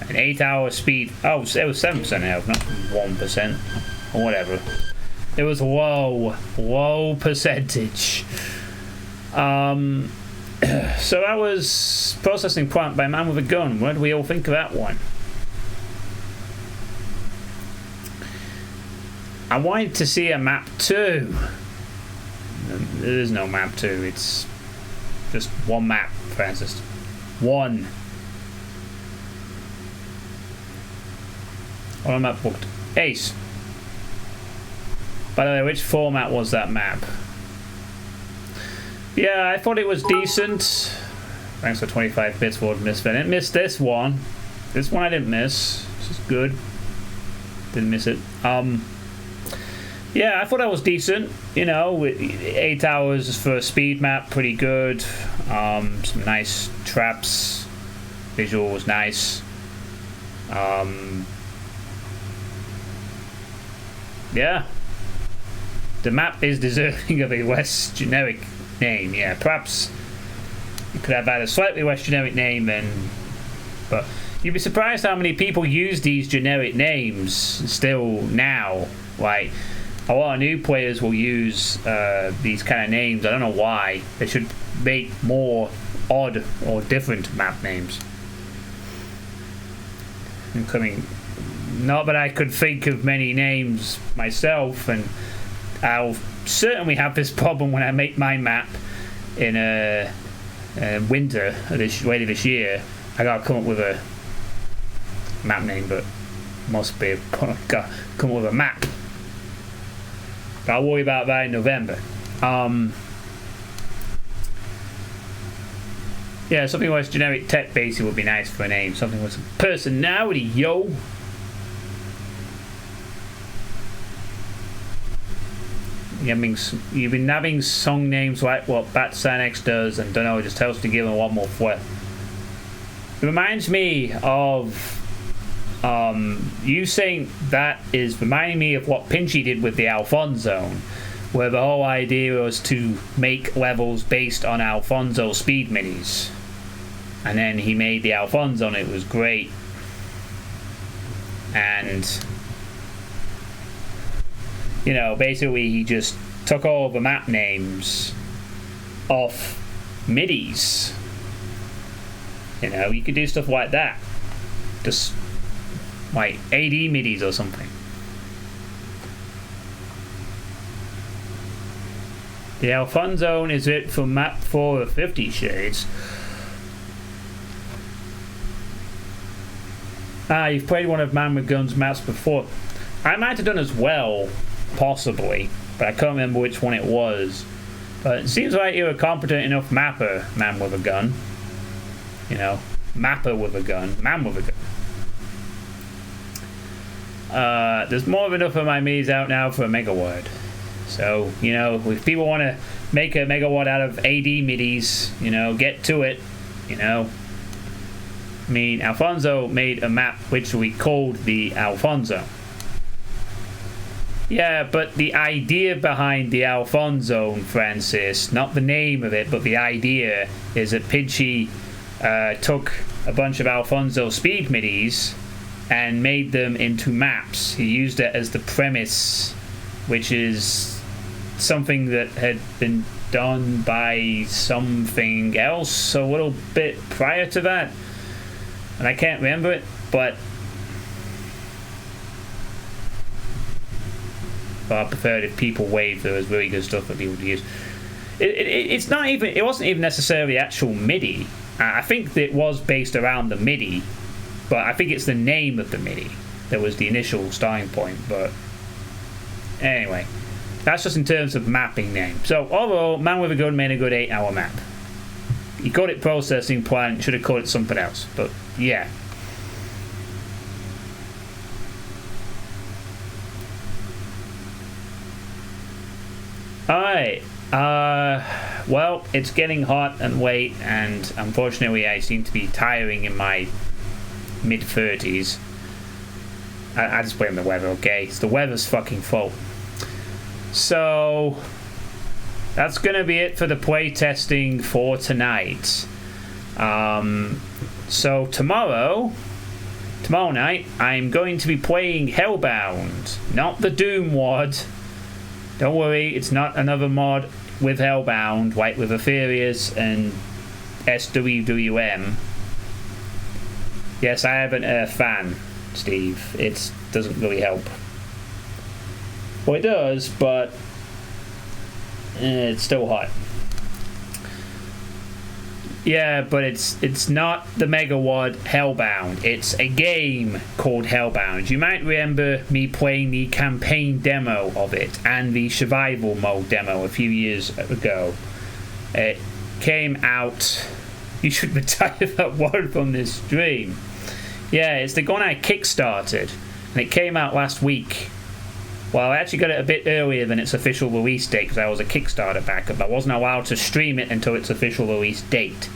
An 8-hour speed. Oh, it was 7% health, not 1%. Or whatever. It was low percentage. So that was Processing Plant by Man with a Gun. What do we all think of that one? I wanted to see a map 2. There is no map 2. It's just one map, Francis. One. What map booked? Ace. By the way, which format was that map? Yeah, I thought it was decent. Thanks for 25 bits for Misfit. I didn't miss this one. This one I didn't miss. This is good. Didn't miss it. Yeah, I thought that was decent. You know, 8 hours for a speed map, pretty good. Some nice traps. Visual was nice. Yeah. The map is deserving of a less generic name. Yeah, perhaps you could have had a slightly less generic name but you'd be surprised how many people use these generic names still now. Like, a lot of new players will use these kind of names. I don't know why. They should make more odd or different map names. Including, not that I could think of many names myself, and I'll certainly have this problem when I make my map. in winter later this year, I gotta come up with a map name, but must be gotta come up with a map. But I'll worry about that in November. Yeah, something less generic tech based would be nice for a name. Something with some personality, yo. You've been having song names like what Batsan X does, and don't know, just tells to give them one more flair. It reminds me of you saying that is reminding me of what Pinchy did with the Alfonso, where the whole idea was to make levels based on Alfonso speed minis, and then he made the Alfonso and it was great. And you know, basically he just took all the map names off midis. You know, you could do stuff like that, just like AD midis or something. The Alfonso is it for map 4 of 50 Shades. You've played one of Man with Guns maps before. I might have done as well, possibly, but I can't remember which one it was. But it seems like you're a competent enough mapper, man with a gun. You know, mapper with a gun, man with a gun. There's more than enough of my minis out now for a megawatt. So, you know, if people want to make a megawatt out of AD midis, you know, get to it, you know. I mean, Alfonso made a map which we called the Alfonso. Yeah, but the idea behind the Alfonso, Francis, not the name of it, but the idea is that Pinchy took a bunch of Alfonso speed midis and made them into maps. He used it as the premise, which is something that had been done by something else a little bit prior to that. And I can't remember it, but I preferred if people waved. There was really good stuff that people would use. It's not even. It wasn't even necessarily actual MIDI. I think that it was based around the MIDI, but I think it's the name of the MIDI that was the initial starting point. But anyway, that's just in terms of mapping name. So overall, Man with a Gun made a good 8-hour map. He called it processing plant. Should have called it something else. But yeah. Alright, well, it's getting hot and late, and unfortunately I seem to be tiring in my mid-30s. I just blame the weather, okay? It's the weather's fucking fault. So, that's gonna be it for the playtesting for tonight. So tomorrow night, I'm going to be playing Hellbound, not the Doom mod. Don't worry, it's not another mod with Hellbound, like with Aetherius and SWWM. Yes, I have a fan, Steve. It doesn't really help. Well, it does, but it's still hot. Yeah, but it's not the Megawatt Hellbound. It's a game called Hellbound. You might remember me playing the campaign demo of it and the survival mode demo a few years ago. It came out... You should retire that word from this stream. Yeah, it's the one I kickstarted, and it came out last week. Well, I actually got it a bit earlier than its official release date because I was a Kickstarter backup. I wasn't allowed to stream it until its official release date.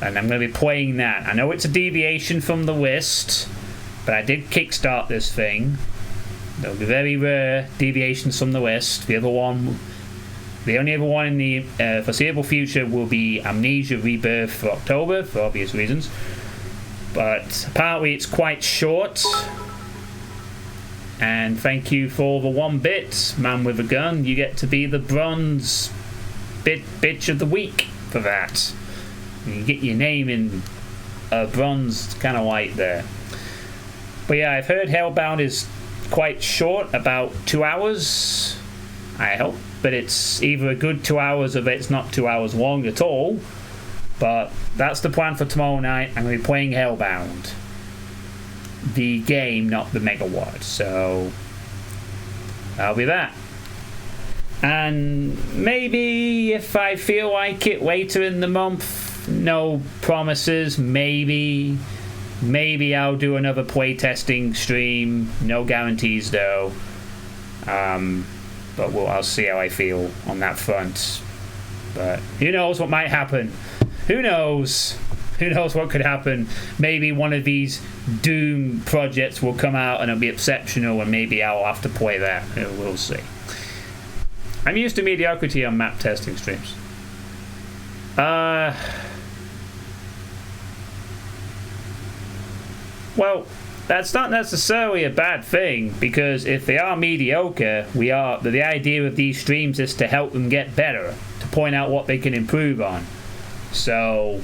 And I'm going to be playing that. I know it's a deviation from the list, but I did kickstart this thing. There'll be very rare deviations from the list. The only other one in the foreseeable future will be Amnesia Rebirth for October, for obvious reasons. But apparently it's quite short. And thank you for the 1 bit, Man with a Gun. You get to be the bronze bitch of the week for that. You get your name in bronze kind of light there. But yeah, I've heard Hellbound is quite short, about 2 hours. I hope but it's either a good 2 hours or it's not 2 hours long at all. But that's the plan for tomorrow night. I'm going to be playing Hellbound. The game, not the Megawatt. So that'll be that. And maybe if I feel like it later in the month, no promises, maybe I'll do another playtesting stream. No guarantees though. But I'll see how I feel on that front. But who knows what might happen? Who knows? Who knows what could happen? Maybe one of these Doom projects will come out and it'll be exceptional, and maybe I'll have to play that. We'll see. I'm used to mediocrity on map testing streams. Well, that's not necessarily a bad thing, because if they are mediocre, the idea of these streams is to help them get better, to point out what they can improve on. So,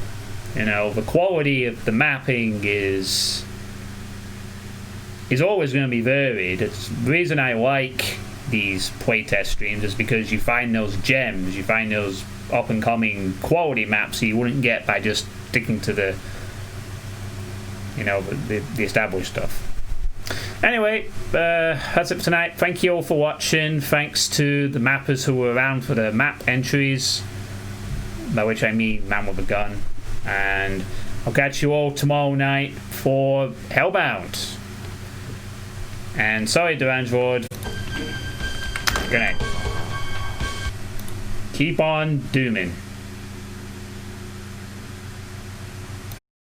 the quality of the mapping is always going to be varied. It's the reason I like these playtest streams is because you find those gems, you find those up-and-coming quality maps that you wouldn't get by just sticking to the established stuff. Anyway, that's it for tonight. Thank you all for watching. Thanks to the mappers who were around for the map entries, by which I mean man with a gun. And I'll catch you all tomorrow night for Hellbound. And sorry, Durandroid. Good night. Keep on dooming.